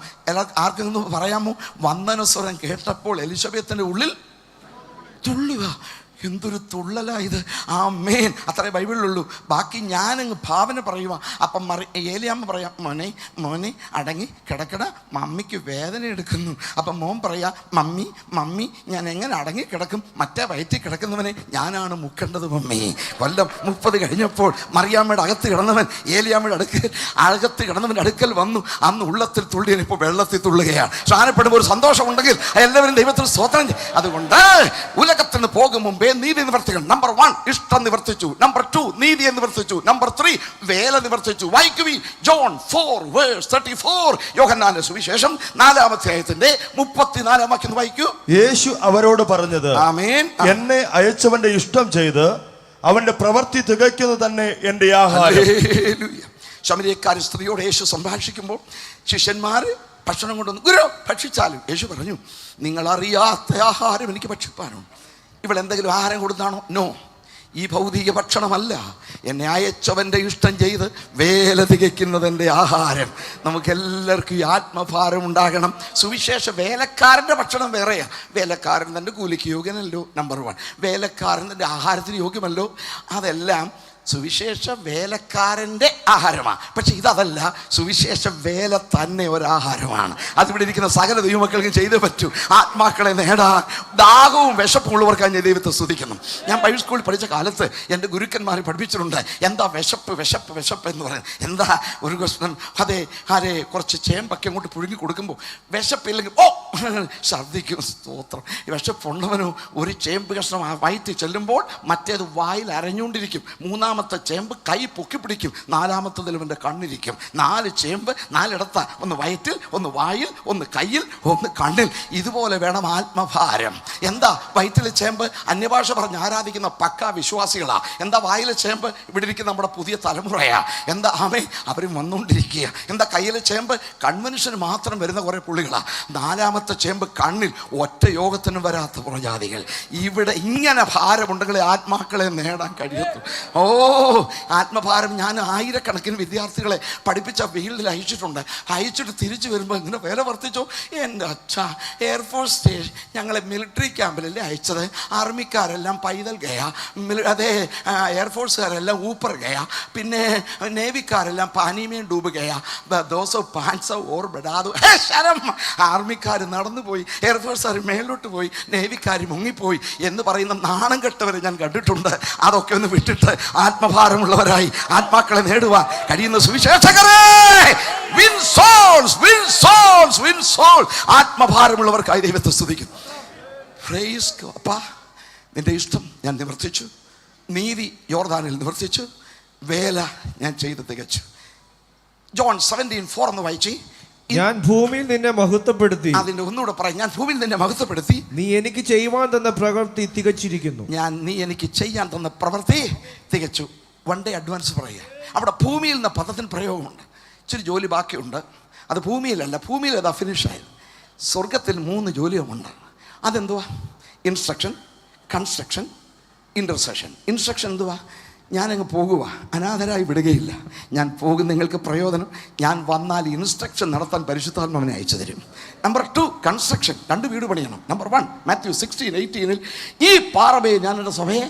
ആർക്കെങ്കിലും പറയാമോ? വന്ദനസ്വരം കേട്ടപ്പോൾ എലിസബത്തിൻ്റെ ഉള്ളിൽ തുള്ളുക. എന്തൊരു തുള്ളലാ ഇത്! ആമേൻ. അത്രേ ബൈബിളിലുള്ളൂ. ബാക്കി ഞാനങ്ങ് ഭാവന പറയുക. അപ്പം ഏലിയാമ്മ പറയാം, മോനെ മോനെ അടങ്ങി കിടക്കട, മമ്മിക്ക് വേദന എടുക്കുന്നു. അപ്പം മോൻ പറയാ, മമ്മി മമ്മി ഞാൻ എങ്ങനെ അടങ്ങി കിടക്കും? മറ്റേ വയറ്റിൽ കിടക്കുന്നവനെ ഞാനാണ് മുക്കേണ്ടത് മമ്മി. കൊല്ലം 30 കഴിഞ്ഞപ്പോൾ മറിയാമ്മയുടെ അകത്ത് കിടന്നവൻ ഏലിയാമ്മയുടെ അകത്ത് കിടന്നവൻ്റെ അടുക്കൽ വന്നു. അന്ന് ഉള്ളത്തിൽ തുള്ളിയൻ ഇപ്പോൾ വെള്ളത്തിൽ തുള്ളുകയാണ്. സ്നാനപ്പെടുമ്പോൾ ഒരു സന്തോഷമുണ്ടെങ്കിൽ എല്ലാവരും ദൈവത്തിന് സ്തോത്രം ചെയ്യും. അതുകൊണ്ട് ഉലകത്തിന് പോകും മുമ്പേ നീതി നിവർത്തിക്കണം. നമ്പർ 1 ഇഷ്ടം നിവർത്തിച്ചു. നമ്പർ 2 നീതിയെ നിവർത്തിച്ചു. നമ്പർ 3 വേല നിവർത്തിച്ചു. വായിക്കുവി ജോൺ 4:34. യോഹന്നാന്റെ സുവിശേഷം 4-ാം അധ്യായത്തിന്റെ 34-ാം വാക്യം വായിക്കൂ. യേശു അവരോട് പറഞ്ഞത്, ആമേൻ, എന്നെ അയച്ചവന്റെ ഇഷ്ടം ചെയ്ത് അവന്റെ പ്രവൃത്തി തികയ്ക്കുന്നത് തന്നെ എന്റെ ആഹാരം. ശമരിയക്കാരി സ്ത്രീയോട് യേശു സംഭാഷിക്കുമ്പോൾ ശിഷ്യന്മാർ ഭക്ഷണം കൊണ്ടുവന്നു. ഗുരു ഭക്ഷിച്ചാലും യേശു പറഞ്ഞു, നിങ്ങൾ അറിയാത്ത ആഹാരം എനിക്ക് ഭക്ഷിപ്പാനുണ്ട്. ഇവിടെ എന്തെങ്കിലും ആഹാരം കൊടുത്താണോ? നോ, ഈ ഭൗതിക ഭക്ഷണമല്ല. എന്നെ അയച്ചവൻ്റെ ഇഷ്ടം ചെയ്ത് വേല തികയ്ക്കുന്നത് എൻ്റെ ആഹാരം. നമുക്കെല്ലാവർക്കും ഈ ആത്മഭാരം ഉണ്ടാകണം. സുവിശേഷ വേലക്കാരൻ്റെ ഭക്ഷണം വേറെയാണ്. വേലക്കാരൻ തൻ്റെ കൂലിക്ക് യോഗ്യനല്ലോ. നമ്പർ 1. വേലക്കാരൻ തൻ്റെ ആഹാരത്തിന് യോഗ്യമല്ലോ. അതെല്ലാം സുവിശേഷ വേലക്കാരൻ്റെ ആഹാരമാണ്. പക്ഷെ ഇതല്ല, സുവിശേഷ വേല തന്നെ ഒരാഹാരമാണ്. അതിവിടെ ഇരിക്കുന്ന സകല ദൈവമക്കൾക്ക് ചെയ്തേ പറ്റൂ. ആത്മാക്കളെ നേടാൻ ദാഹവും വിശപ്പുള്ളവർക്കായി ഞാൻ ദൈവത്തെ സ്തുതിക്കുന്നു. ഞാൻ ബൈബിൾ സ്കൂളിൽ പഠിച്ച കാലത്ത് എൻ്റെ ഗുരുക്കന്മാർ പഠിപ്പിച്ചിട്ടുണ്ട്. എന്താ വിശപ്പ് വിശപ്പ് വിശപ്പ് എന്ന് പറയുന്നത്? എന്താ ഒരു പ്രശ്നം? അതെ കുറച്ച് ചേമ്പൊക്കെ അങ്ങോട്ട് പുഴുങ്ങി കൊടുക്കുമ്പോൾ വിശപ്പില്ലെങ്കിൽ ഛർദ്ദിക്കും. സ്തോത്രം. വിശപ്പുള്ളവനോ ഒരു ചേമ്പ് കഷ്ണം വയറ്റിൽ ചെല്ലുമ്പോൾ മറ്റേത് വായിൽ അരഞ്ഞുകൊണ്ടിരിക്കും. 3-ാമത്തെ ചേമ്പ് കൈ പൊക്കി പിടിക്കും. 4-ാമത്തതിൽ അവൻ്റെ കണ്ണിരിക്കും. 4 ചേമ്പ് 4 ഒന്ന് വയറ്റിൽ, ഒന്ന് വായിൽ, ഒന്ന് കയ്യിൽ, ഒന്ന് കണ്ണിൽ. ഇതുപോലെ വേണം ആത്മഭാരം. എന്താ വയറ്റിലെ ചേമ്പ്? അന്യഭാഷ പറഞ്ഞ് ആരാധിക്കുന്ന പക്കാ വിശ്വാസികളാ. എന്താ വായിലെ ചേമ്പ്? ഇവിടെ ഇരിക്കുന്ന നമ്മുടെ പുതിയ തലമുറയാ. എന്താ അവരും വന്നുകൊണ്ടിരിക്കുക. എന്താ കയ്യിലെ ചേമ്പ്? കൺവെൻഷന് മാത്രം വരുന്ന കുറേ പുള്ളികളാ. 4-ാമത്തെ ചേമ്പ് കണ്ണിൽ. ഒറ്റ യോഗത്തിനും വരാത്ത പുറജാതികൾ. ഇവിടെ ഇങ്ങനെ ഭാരമുണ്ടെങ്കിൽ ആത്മാക്കളെ നേടാൻ കഴിയത്തു. ആത്മഭാരം. ഞാൻ 1000കണക്കിന് വിദ്യാർത്ഥികളെ പഠിപ്പിച്ച ഫീൽഡിൽ അയച്ചിട്ടുണ്ട്. അയച്ചിട്ട് തിരിച്ചു വരുമ്പോൾ ഇങ്ങനെ വില വർദ്ധിച്ചോ. എൻ്റെ അച്ഛാ, എയർഫോഴ്സ് സ്റ്റേഷൻ ഞങ്ങളെ മിലിറ്ററി ക്യാമ്പിലല്ലേ അയച്ചത്. ആർമിക്കാരെല്ലാം പൈതൽ ഗയ, അതേ എയർഫോഴ്സുകാരെല്ലാം ഊപ്പർ ഗയ, പിന്നെ നേവിക്കാരെല്ലാം പാനിമേൻ ഡൂബ് ഗയ, ദോസോ പാൻസോ ഓർ ബെടാദോ. ശരം ആർമിക്കാർ നടന്നുപോയി, എയർഫോഴ്സുകാർ മേലോട്ട് പോയി, നേവിക്കാർ മുങ്ങിപ്പോയി എന്ന് പറയുന്ന നാണം കെട്ടവരെ ഞാൻ കണ്ടിട്ടുണ്ട്. അതൊക്കെ ഒന്ന് വിട്ടിട്ട് ആത്മഭാരമുള്ളവരായി ആത്മാക്കളെ നേടുവാൻ കഴിയുന്ന സുവിശേഷകരെ, win souls, win souls, win soul. ആത്മഭാരമുള്ളവർക്കായി ദൈവത്തെ സ്തുതിക്കുന്നു. Praise God. അപ്പാ, നിന്റെ ഇഷ്ടം ഞാൻ നിവർത്തിച്ചു, നീതി യോർദാനിൽ നിവർത്തിച്ചു, വേല ഞാൻ ചെയ്ത് തികച്ചു. ജോൺ 17:4 എന്ന് വായിച്ചേ. ഞാൻ ഭൂമിയിൽ നിന്നെ മഹത്വപ്പെടുത്തി. അതിന്റെ ഒന്നുകൂടെ പറയും. ഞാൻ ഭൂമിയിൽ നിന്നെ മഹത്വപ്പെടുത്തി. നീ എനിക്ക് ചെയ്യുവാൻ തന്ന പ്രവൃത്തി തികച്ചിരിക്കുന്നു. നീ എനിക്ക് ചെയ്യാൻ തന്ന പ്രവൃത്തി തികച്ചു. 1 day അഡ്വാൻസ് പറയുക. അവിടെ ഭൂമിയിൽ എന്ന പദത്തിന് പ്രയോഗമുണ്ട്. ഇച്ചിരി ജോലി ബാക്കിയുണ്ട്. അത് ഭൂമിയിലല്ല, ഭൂമിയിൽ അതാ ഫിനിഷായത്. സ്വർഗത്തിൽ 3 ജോലിയുമുണ്ട്. അതെന്തുവാ? Instruction, construction, intercession. ഇൻസ്ട്രക്ഷൻ എന്തുവാ? ഞാനങ്ങ് പോകുക, അനാഥരായി വിടുകയില്ല. ഞാൻ പോകും, നിങ്ങൾക്ക് പ്രയോജനം. ഞാൻ വന്നാൽ ഇൻസ്ട്രക്ഷൻ നടത്താൻ പരിശുദ്ധാത്മാവിനെ അയച്ചു തരും. Number 2 construction. 2 വീട് പണിയണം. നമ്പർ 1 മാത്യു 16:18 ഈ പാറമേ ഞാൻ എൻ്റെ സഭയെ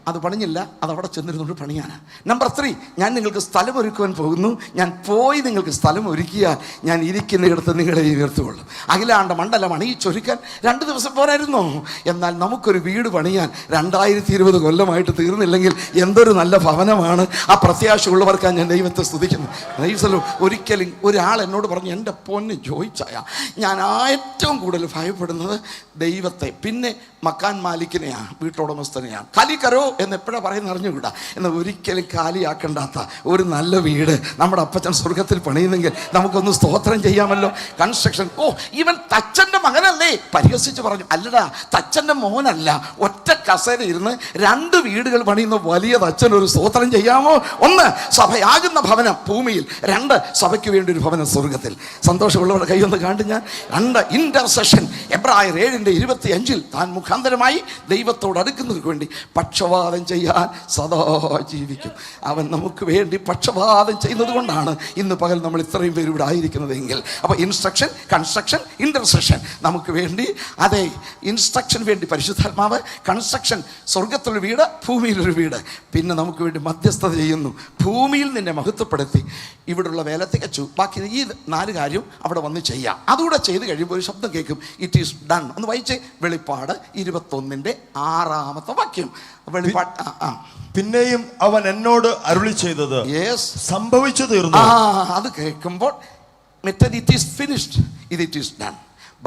അത് പണിഞ്ഞില്ല, അതവിടെ ചെന്നിരുന്നുകൊണ്ട് പണിയാനാണ്. നമ്പർ 3 ഞാൻ നിങ്ങൾക്ക് സ്ഥലം ഒരുക്കുവാൻ പോകുന്നു. ഞാൻ പോയി നിങ്ങൾക്ക് സ്ഥലം ഒരുക്കിയാൽ ഞാൻ ഇരിക്കുന്നിടത്ത് നിങ്ങളെ ഉയർത്തുകൊള്ളും. അഖിലാണ്ട മണ്ഡലം അണിയിച്ചൊരുക്കാൻ 2 ദിവസം പോരായിരുന്നോ? എന്നാൽ നമുക്കൊരു വീട് പണിയാൻ 2020 കൊല്ലമായിട്ട് തീർന്നില്ലെങ്കിൽ എന്തൊരു നല്ല ഭവനമാണ്. ആ പ്രത്യാശയുള്ളവർക്കാണ് ഞാൻ ദൈവത്തെ സ്തുതിക്കുന്നു. ഒരിക്കലും ഒരാൾ എന്നോട് പറഞ്ഞു, എൻ്റെ പൊന്ന് ജോയിച്ചായ, ഞാൻ ഏറ്റവും കൂടുതൽ ഭയപ്പെടുന്നത് ദൈവത്തെ, പിന്നെ മക്കാൻ മാലിക്കിനെയാണ്, വീട്ടുടമസ്ഥനെയാണ്. കലിക്കരോ എന്ന് എപ്പോഴാണ് പറയുന്നത് അറിഞ്ഞുകൂടാ. എന്നാൽ ഒരിക്കലും കാലിയാക്കണ്ടാത്ത ഒരു നല്ല വീട് നമ്മുടെ അപ്പച്ചൻ സ്വർഗത്തിൽ പണിയുന്നെങ്കിൽ നമുക്കൊന്ന് സ്തോത്രം ചെയ്യാമല്ലോ. കൺസ്ട്രക്ഷൻ. ഇവൻ തച്ചൻ്റെ മകനല്ലേ? പരിഹസിച്ച് പറഞ്ഞു. അല്ലടാ, തച്ചൻ്റെ മോനല്ല, ഒറ്റ ഒറ്റ കസേര ഇരുന്ന് 2 വീടുകൾ പണിയുന്ന വലിയ അച്ഛനൊരു സ്തോത്രം ചെയ്യാമോ? 1 സഭയാകുന്ന ഭവനം ഭൂമിയിൽ, 2 സഭയ്ക്ക് വേണ്ടി ഒരു ഭവനം സ്വർഗത്തിൽ. സന്തോഷമുള്ളവരുടെ കൈയൊന്ന് കാണ്ടു ഞാൻ. 2 ഇന്റർസെഷൻ. എബ്രായർ 7:25 താൻ മുഖാന്തരമായി ദൈവത്തോട് അടുക്കുന്നതിന് വേണ്ടി പക്ഷവാദം ചെയ്യാൻ സദാ ജീവിക്കും. അവൻ നമുക്ക് വേണ്ടി പക്ഷവാദം ചെയ്യുന്നത് കൊണ്ടാണ് ഇന്ന് പകൽ നമ്മൾ ഇത്രയും പേര് ഇവിടെ ആയിരിക്കുന്നതെങ്കിൽ. അപ്പോൾ ഇൻസ്ട്രക്ഷൻ, കൺസ്ട്രക്ഷൻ, ഇന്റർസെഷൻ നമുക്ക് വേണ്ടി. അതെ, ഇൻസ്ട്രക്ഷൻ വേണ്ടി പരിശുദ്ധാത്മാവ്, കൺസ്ട്രക്ഷൻ സ്വർഗത്തിലൊരു വീട്, ഭൂമിയിലൊരു വീട്. പിന്നെ നമുക്ക് വേണ്ടി മധ്യസ്ഥത ചെയ്യുന്നു. ഭൂമിയിൽ നിന്നെ മഹത്വപ്പെടുത്തി ഇവിടെയുള്ള വേല തികച്ചു. ബാക്കി ഈ 4 കാര്യം അവിടെ വന്ന് ചെയ്യാം. അതുകൂടെ ചെയ്ത് കഴിയുമ്പോൾ ഒരു ശബ്ദം കേൾക്കും, ഇറ്റ് ഈസ് ഡൺ. ഒന്ന് വായിച്ച് വെളിപ്പാട് 21:6 വാക്യം. വെളിപ്പാട് പിന്നെയും അവൻ എന്നോട് അരുളി ചെയ്തത് സംഭവിച്ചു തീർന്നു. അത് കേൾക്കുമ്പോൾ മെറ്റഡ് it is finished, it is done.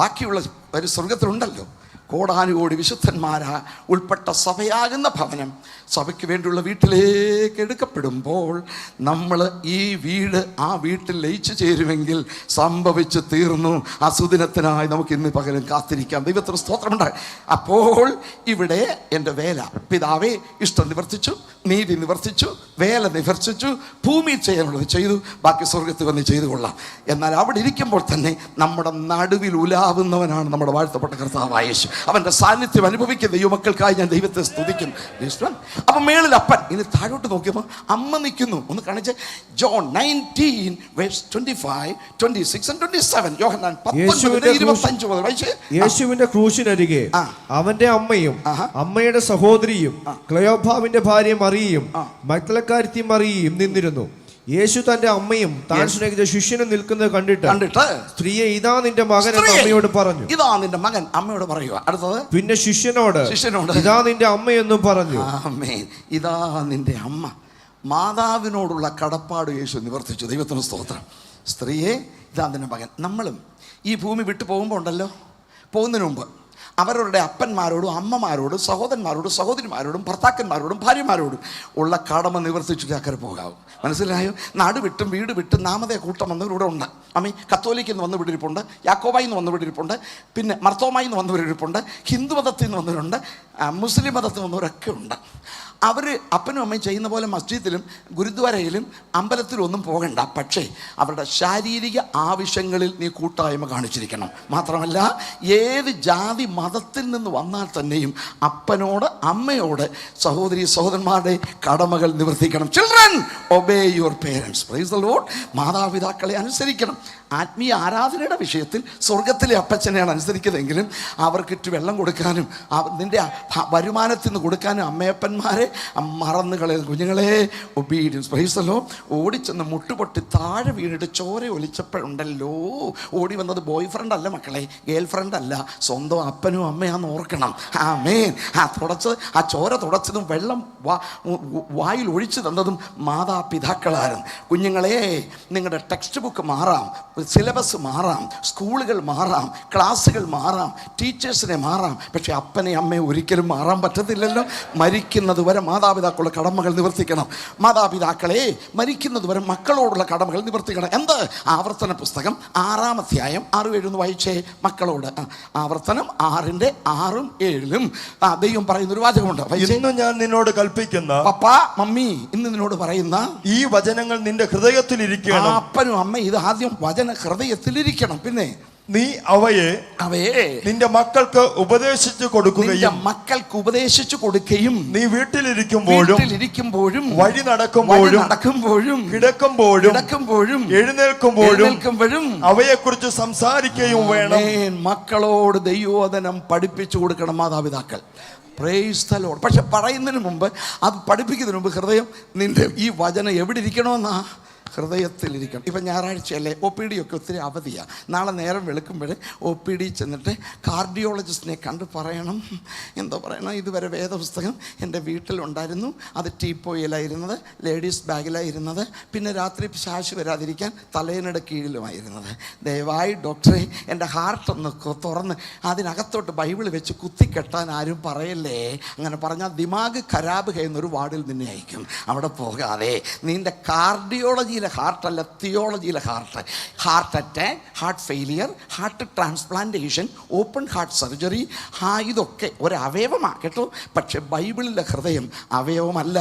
ബാക്കിയുള്ള ഒരു സ്വർഗത്തിലുണ്ടല്ലോ കോടാനുകോടി വിശുദ്ധന്മാരാ ഉൾപ്പെട്ട സഭയാകുന്ന ഭവനം, സഭയ്ക്ക് വേണ്ടിയുള്ള വീട്ടിലേക്ക് എടുക്കപ്പെടുമ്പോൾ നമ്മൾ ഈ വീട് ആ വീട്ടിൽ ലയിച്ചു ചേരുമെങ്കിൽ സംഭവിച്ചു തീർന്നു. ആ സുദിനത്തിനായി നമുക്ക് ഇന്ന് പകരം കാത്തിരിക്കാം. ദൈവത്തിന് സ്തോത്രമുണ്ട്. അപ്പോൾ ഇവിടെ എൻ്റെ വേല, പിതാവേ ഇഷ്ടം നിവർത്തിച്ചു, നീതി നിവർത്തിച്ചു, വേല നിവർത്തിച്ചു, ഭൂമിയിൽ ചെയ്യാനുള്ളത് ചെയ്തു, ബാക്കി സ്വർഗത്തിൽ വന്ന് ചെയ്തു കൊള്ളാം. എന്നാൽ അവിടെ ഇരിക്കുമ്പോൾ തന്നെ നമ്മുടെ നടുവിൽ ഉലാവുന്നവനാണ് നമ്മുടെ വാഴ്ത്തപ്പെട്ട കർത്താവായ യേശു. അവൻ്റെ സാന്നിധ്യം അനുഭവിക്കുന്ന ദൈവമക്കൾക്കായി ഞാൻ ദൈവത്തെ സ്തുതിക്കും. അപ്പം മേളിൽ അപ്പൻ, ഇനി താഴോട്ട് നോക്കിയപ്പോൾ അമ്മ നിൽക്കുന്നു. ഒന്ന് കാണിച്ച് ജോൺ 19:25-26-27. യോഹന്നാൻ 19:25 മുതൽ വായിച്ച്. യേശുവിന്റെ ക്രൂശിനരികെ അവന്റെ അമ്മയും അമ്മയുടെ സഹോദരിയും ക്ലയോപാവിന്റെ ഭാര്യ മറിയയും മഗ്ദലക്കാരത്തി മറിയയും നിന്നിരുന്നു. യേശു തന്റെ അമ്മയും താൻ സ്നേഹിച്ച ശിഷ്യനും നിൽക്കുന്നത് കണ്ടിട്ട് സ്ത്രീയെ ഇതാ നിന്റെ മകൻ എന്ന് അമ്മയോട് പറഞ്ഞു. ഇതാ നിന്റെ മകൻ അമ്മയോട് പറയുക. അടുത്തത് പിന്നെ ശിഷ്യനോട് ഇതാ നിന്റെ അമ്മയെന്നും പറഞ്ഞു. ആമേൻ. ഇതാ നിന്റെ അമ്മ. മാതാവിനോടുള്ള കടപ്പാട് യേശു നിവർത്തിച്ചു. ദൈവത്തിന് സ്തോത്രം. സ്ത്രീയെ ഇതാ നിന്റെ മകൻ. നമ്മളും ഈ ഭൂമി വിട്ടു പോകുമ്പോൾ ഉണ്ടല്ലോ, പോകുന്നതിന് മുമ്പ് അവരുടെ അപ്പന്മാരോടും അമ്മമാരോടും സഹോദരന്മാരോടും സഹോദരിമാരോടും ഭർത്താക്കന്മാരോടും ഭാര്യമാരോടും ഉള്ള കടമ നിവർത്തിച്ചു അക്കരെ പോകാവും. മനസ്സിലായോ? നാട് വിട്ടും വീട് വിട്ടും നാമതേ കൂട്ടം വന്നവരിവിടെ ഉണ്ട്. അമ്മി കത്തോലിക്കിൽ നിന്ന് വന്ന് വിടിരിപ്പുണ്ട്, യാക്കോബായി നിന്ന് വന്ന് വിടിരിപ്പുണ്ട്, പിന്നെ മർത്തോമായി നിന്ന് വന്നവരിപ്പുണ്ട്, ഹിന്ദു മതത്തിൽ നിന്ന് വന്നവരുണ്ട്, മുസ്ലിം മതത്തിൽ വന്നവരൊക്കെ ഉണ്ട്. അവർ അപ്പനും അമ്മയും ചെയ്യുന്ന പോലെ മസ്ജിദിലും ഗുരുദ്വാരയിലും അമ്പലത്തിലും ഒന്നും പോകണ്ട. പക്ഷേ അവരുടെ ശാരീരിക ആവശ്യങ്ങളിൽ നീ കൂട്ടായ്മ കാണിച്ചിരിക്കണം. മാത്രമല്ല ഏത് ജാതി മതത്തിൽ നിന്ന് വന്നാൽ തന്നെയും അപ്പനോട് അമ്മയോട് സഹോദരി സഹോദരന്മാരുടെ കടമകൾ നിവർത്തിക്കണം. Children obey your parents. Praise the Lord. മാതാപിതാക്കളെ അനുസരിക്കണം. ആത്മീയ ആരാധനയുടെ വിഷയത്തിൽ സ്വർഗത്തിലെ അപ്പച്ചനെയാണ് അനുസരിക്കുന്നതെങ്കിലും അവർക്കിട്ട് വെള്ളം കൊടുക്കാനും നിൻ്റെ വരുമാനത്തിൽ നിന്ന് കൊടുക്കാനും അമ്മയപ്പന്മാരെ മറന്നു കളയുന്ന കുഞ്ഞുങ്ങളെ ഒബീഡിയൻസ്. Price the Lord. ഓടിച്ചെന്ന് മുട്ടുപൊട്ടി താഴെ വീണിട്ട് ചോര ഒലിച്ചപ്പോഴുണ്ടല്ലോ ഓടി വന്നത് ബോയ് ഫ്രണ്ട് അല്ല മക്കളെ, ഗേൾ ഫ്രണ്ട് അല്ല, സ്വന്തം അപ്പനും അമ്മയാന്ന് ഓർക്കണം. ആമേൻ. ആ ചോര തുടച്ചതും വെള്ളം വായിൽ ഒഴിച്ചു തന്നതും മാതാപിതാക്കളായിരുന്നു. കുഞ്ഞുങ്ങളെ, നിങ്ങളുടെ ടെക്സ്റ്റ് ബുക്ക് മാറാം, സിലബസ് മാറാം, സ്കൂളുകൾ മാറാം, ക്ലാസ്സുകൾ മാറാം, ടീച്ചേഴ്സിനെ മാറാം, പക്ഷെ അപ്പനെ അമ്മയെ ഒരിക്കലും മാറാൻ പറ്റത്തില്ലല്ലോ. മരിക്കുന്നത് വരെ മാതാപിതാക്കളുടെ കടമകൾ നിവർത്തിക്കണം. മാതാപിതാക്കളെ മരിക്കുന്നത് വരെ മക്കളോടുള്ള കടമകൾ നിവർത്തിക്കണം. എന്ത്? ആവർത്തന പുസ്തകം 6-ാം അധ്യായം 6-7 വായിച്ചേ മക്കളോട്. ആവർത്തനം 6-ന്റെ 6-7 ദൈവം പറയുന്ന ഒരു വാചകമുണ്ട്. ഇന്ന് ഞാൻ നിന്നോട് കൽപ്പിക്കുന്ന, പപ്പാ മമ്മി ഇന്ന് നിന്നോട് പറയുന്ന ഈ വചനങ്ങൾ നിന്റെ ഹൃദയത്തിൽ ഇരിക്കണം. അപ്പനും അമ്മ ഇത് ആദ്യം വചന ഹൃദയത്തിലിരിക്കണം. പിന്നെ നീ അവയെ നിന്റെ മക്കൾക്ക് ഉപദേശിച്ചു കൊടുക്കുകയും നീ വീട്ടിലിരിക്കുമ്പോഴും വഴി നടക്കുമ്പോഴും കിടക്കുമ്പോഴും എഴുന്നേൽക്കുമ്പോഴും അവയെക്കുറിച്ച് സംസാരിക്കുകയും വേണം. മക്കളോട് ദൈവവചനം പഠിപ്പിച്ചു കൊടുക്കണം മാതാപിതാക്കൾ. Price the Lord. പക്ഷെ പറയുന്നതിന് മുമ്പ്, അത് പഠിപ്പിക്കുന്നതിന് മുമ്പ് ഹൃദയം നിന്റെ ഈ വചനം എവിടെ ഇരിക്കണമെന്നാ? ഹൃദയത്തിലിരിക്കണം. ഇപ്പം ഞായറാഴ്ചയല്ലേ, OPD ഒക്കെ ഒത്തിരി അവധിയാണ്. നാളെ നേരം വെളുക്കുമ്പോൾ OPD ചെന്നിട്ട് കാർഡിയോളജിസ്റ്റിനെ കണ്ട് പറയണം, എന്തോ പറയണം, ഇതുവരെ വേദപുസ്തകം എൻ്റെ വീട്ടിലുണ്ടായിരുന്നു, അത് ടീപ്പോയിലായിരുന്നത്, ലേഡീസ് ബാഗിലായിരുന്നത്, പിന്നെ രാത്രി ശാശു വരാതിരിക്കാൻ തലേനയുടെ കീഴിലുമായിരുന്നത്. ദയവായി ഡോക്ടറെ എൻ്റെ ഹാർട്ടൊന്ന് തുറന്ന് അതിനകത്തോട്ട് ബൈബിൾ വെച്ച് കുത്തിക്കെട്ടാൻ ആരും പറയല്ലേ. അങ്ങനെ പറഞ്ഞാൽ ദിമാഗ് ഖരാബ് ചെയ്യുന്നൊരു വാർഡിൽ നിന്നെ അയക്കും. അവിടെ പോകാതെ നിൻ്റെ കാർഡിയോളജിയിൽ മെഡിസിനിലെ ഹാർട്ടല്ല, തിയോളജിയിലെ heart attack, heart failure, heart transplantation, open heart surgery. ഇതൊക്കെ ഒരവയവമാണ് കേട്ടോ. പക്ഷെ ബൈബിളിലെ ഹൃദയം അവയവമല്ല,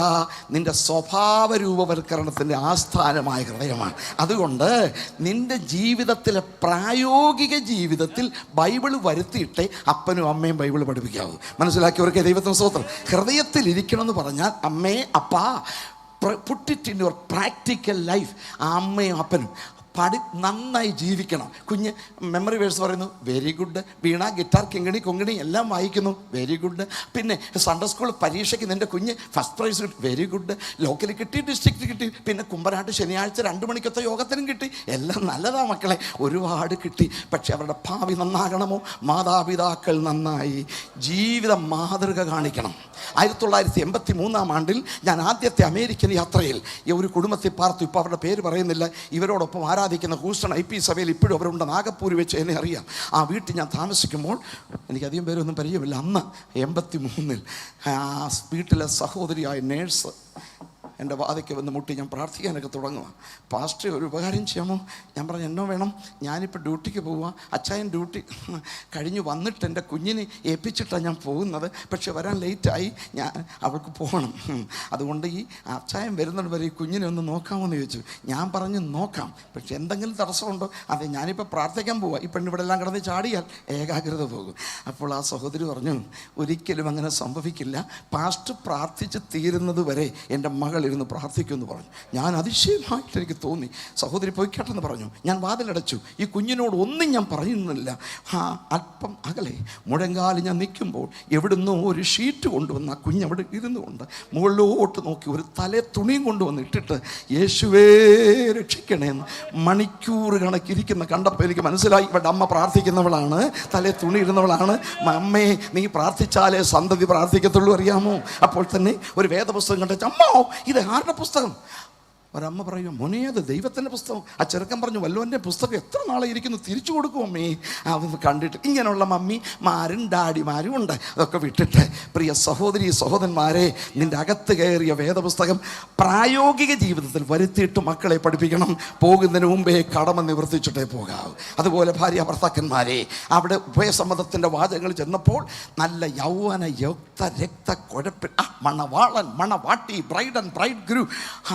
നിന്റെ സ്വഭാവ രൂപവൽക്കരണത്തിൻ്റെ ആസ്ഥാനമായ ഹൃദയമാണ്. അതുകൊണ്ട് നിന്റെ ജീവിതത്തിലെ പ്രായോഗിക ജീവിതത്തിൽ ബൈബിൾ വരുത്തിയിട്ടേ അപ്പനും അമ്മയും ബൈബിൾ പഠിപ്പിക്കാവൂ. മനസ്സിലാക്കിയവർക്ക് ദൈവത്തിന് സ്തോത്രം. ഹൃദയത്തിൽ ഇരിക്കണം എന്ന് പറഞ്ഞാൽ അമ്മേ അപ്പാ, put it in your practical life. ആ അമ്മയും അപ്പനും നന്നായി ജീവിക്കണം. കുഞ്ഞ് മെമ്മറി വേഴ്സ് പറയുന്നു, വെരി ഗുഡ്. വീണ, ഗിറ്റാർ, കിങ്ങിണി, കൊങ്ങിണി എല്ലാം വായിക്കുന്നു, വെരി ഗുഡ്. പിന്നെ സൺഡേ സ്കൂൾ പരീക്ഷയ്ക്ക് നിൻ്റെ കുഞ്ഞ് ഫസ്റ്റ് പ്രൈസ് കിട്ടി, വെരി ഗുഡ്. ലോക്കൽ കിട്ടി, ഡിസ്ട്രിക്റ്റ് കിട്ടി, പിന്നെ കുമ്പനാട്ട് ശനിയാഴ്ച 2 മണിക്കത്തെ യോഗത്തിനും കിട്ടി. എല്ലാം നല്ലതാ മക്കളെ, ഒരുപാട് കിട്ടി. പക്ഷെ അവരുടെ ഭാവി നന്നാകണമോ? മാതാപിതാക്കൾ നന്നായി ജീവിത മാതൃക കാണിക്കണം. 1983 ആണ്ടിൽ ഞാൻ ആദ്യത്തെ അമേരിക്കൻ യാത്രയിൽ ഒരു കുടുംബത്തിൽ പാർത്തു. ഇപ്പോൾ അവരുടെ പേര് പറയുന്നില്ല. ഇവരോടൊപ്പം ആരാധിക്കുന്ന ഹൂസ്റ്റൺ IP സഭയിൽ ഇപ്പോഴും അവരുണ്ട്. നാഗപ്പൂര് വെച്ച് എന്നെ അറിയാം. ആ വീട്ടിൽ ഞാൻ താമസിക്കുമ്പോൾ, എനിക്കധികം പേരൊന്നും പരിചയമില്ല. അന്ന് 83 ആ വീട്ടിലെ സഹോദരിയായ നേഴ്സ് എൻ്റെ വാതിക്ക് വന്ന് മുട്ടി. ഞാൻ പ്രാർത്ഥിക്കാനൊക്കെ തുടങ്ങുക. പാസ്റ്റർ ഒരു ഉപകാരം ചെയ്യാമോ? ഞാൻ പറഞ്ഞു, എന്നോ വേണം? ഞാനിപ്പോൾ ഡ്യൂട്ടിക്ക് പോവുക. അച്ചായൻ ഡ്യൂട്ടി കഴിഞ്ഞ് വന്നിട്ട് എൻ്റെ കുഞ്ഞിനെ ഏൽപ്പിച്ചിട്ടാണ് ഞാൻ പോകുന്നത്. പക്ഷെ വരാൻ ലേറ്റായി, ഞാൻ അവൾക്ക് പോകണം. അതുകൊണ്ട് ഈ അച്ചായൻ വരുന്നത് വരെ ഈ കുഞ്ഞിനെ ഒന്ന് നോക്കാമോ എന്ന് ചോദിച്ചു. ഞാൻ പറഞ്ഞു നോക്കാം, പക്ഷെ എന്തെങ്കിലും തടസ്സമുണ്ടോ? അതെ, ഞാനിപ്പോൾ പ്രാർത്ഥിക്കാൻ പോവുക. ഈ പെണ്ണിവിടെ എല്ലാം കിടന്ന് ചാടിയാൽ ഏകാഗ്രത പോകും. അപ്പോൾ ആ സഹോദരി പറഞ്ഞു, ഒരിക്കലും അങ്ങനെ സംഭവിക്കില്ല. പാസ്റ്റർ പ്രാർത്ഥിച്ച് തീരുന്നത് വരെ എൻ്റെ മകൾ ഇരുന്ന് പ്രാർത്ഥിക്കുമെന്ന് പറഞ്ഞു. ഞാൻ അതിശയമായിട്ട് എനിക്ക് തോന്നി. സഹോദരി പോയി കേട്ടെന്ന് പറഞ്ഞു. ഞാൻ വാതിലടച്ചു. ഈ കുഞ്ഞിനോട് ഒന്നും ഞാൻ പറയുന്നില്ല. അല്പം അകലെ മുഴങ്കാലിൽ ഞാൻ നിൽക്കുമ്പോൾ എവിടുന്നോ ഒരു ഷീറ്റ് കൊണ്ടുവന്ന് ആ കുഞ്ഞവിടെ ഇരുന്നുകൊണ്ട് മുകളിലോട്ട് നോക്കി ഒരു തലേ തുണിയും കൊണ്ടുവന്ന് ഇട്ടിട്ട് യേശുവേ രക്ഷിക്കണേന്ന് മണിക്കൂർ കണക്കിരിക്കുന്ന കണ്ടപ്പോൾ എനിക്ക് മനസ്സിലായി, ഇവിടെ അമ്മ പ്രാർത്ഥിക്കുന്നവളാണ്, തലേ തുണി ഇരുന്നവളാണ്. അമ്മേ, നീ പ്രാർത്ഥിച്ചാലേ സന്തതി പ്രാർത്ഥിക്കത്തുള്ളൂ, അറിയാമോ? അപ്പോൾ തന്നെ ഒരു വേദപുസ്തകം കണ്ടു. അമ്മോ, ഇത് ആരുടെ പുസ്തകം? ഒരമ്മ പറയും, മോനെ അത് ദൈവത്തിൻ്റെ പുസ്തകം. ആ ചെറുക്കൻ പറഞ്ഞു, വല്ലവൻ്റെ പുസ്തകം എത്ര നാളെ ഇരിക്കുന്നു, തിരിച്ചു കൊടുക്കും അമ്മേ. അതൊന്ന് കണ്ടിട്ട്. ഇങ്ങനെയുള്ള മമ്മിമാരും ഡാഡിമാരും ഉണ്ട്. അതൊക്കെ വിട്ടിട്ട് പ്രിയ സഹോദരി സഹോദരന്മാരെ, നിൻ്റെ അകത്ത് കയറിയ വേദപുസ്തകം പ്രായോഗിക ജീവിതത്തിൽ വരുത്തിയിട്ട് മക്കളെ പഠിപ്പിക്കണം. പോകുന്നതിന് മുമ്പേ കടമ നിവർത്തിച്ചിട്ടേ പോകാവൂ. അതുപോലെ ഭാര്യ ഭർത്താക്കന്മാരെ, അവിടെ ഉഭയസമ്മതത്തിൻ്റെ വാചകങ്ങൾ ചെന്നപ്പോൾ നല്ല യൗവന രക്ത കുഴപ്പിൽ മണവാളൻ, മണവാട്ടി, ബ്രൈഡ് ആൻഡ് ബ്രൈഡ് ഗ്രൂ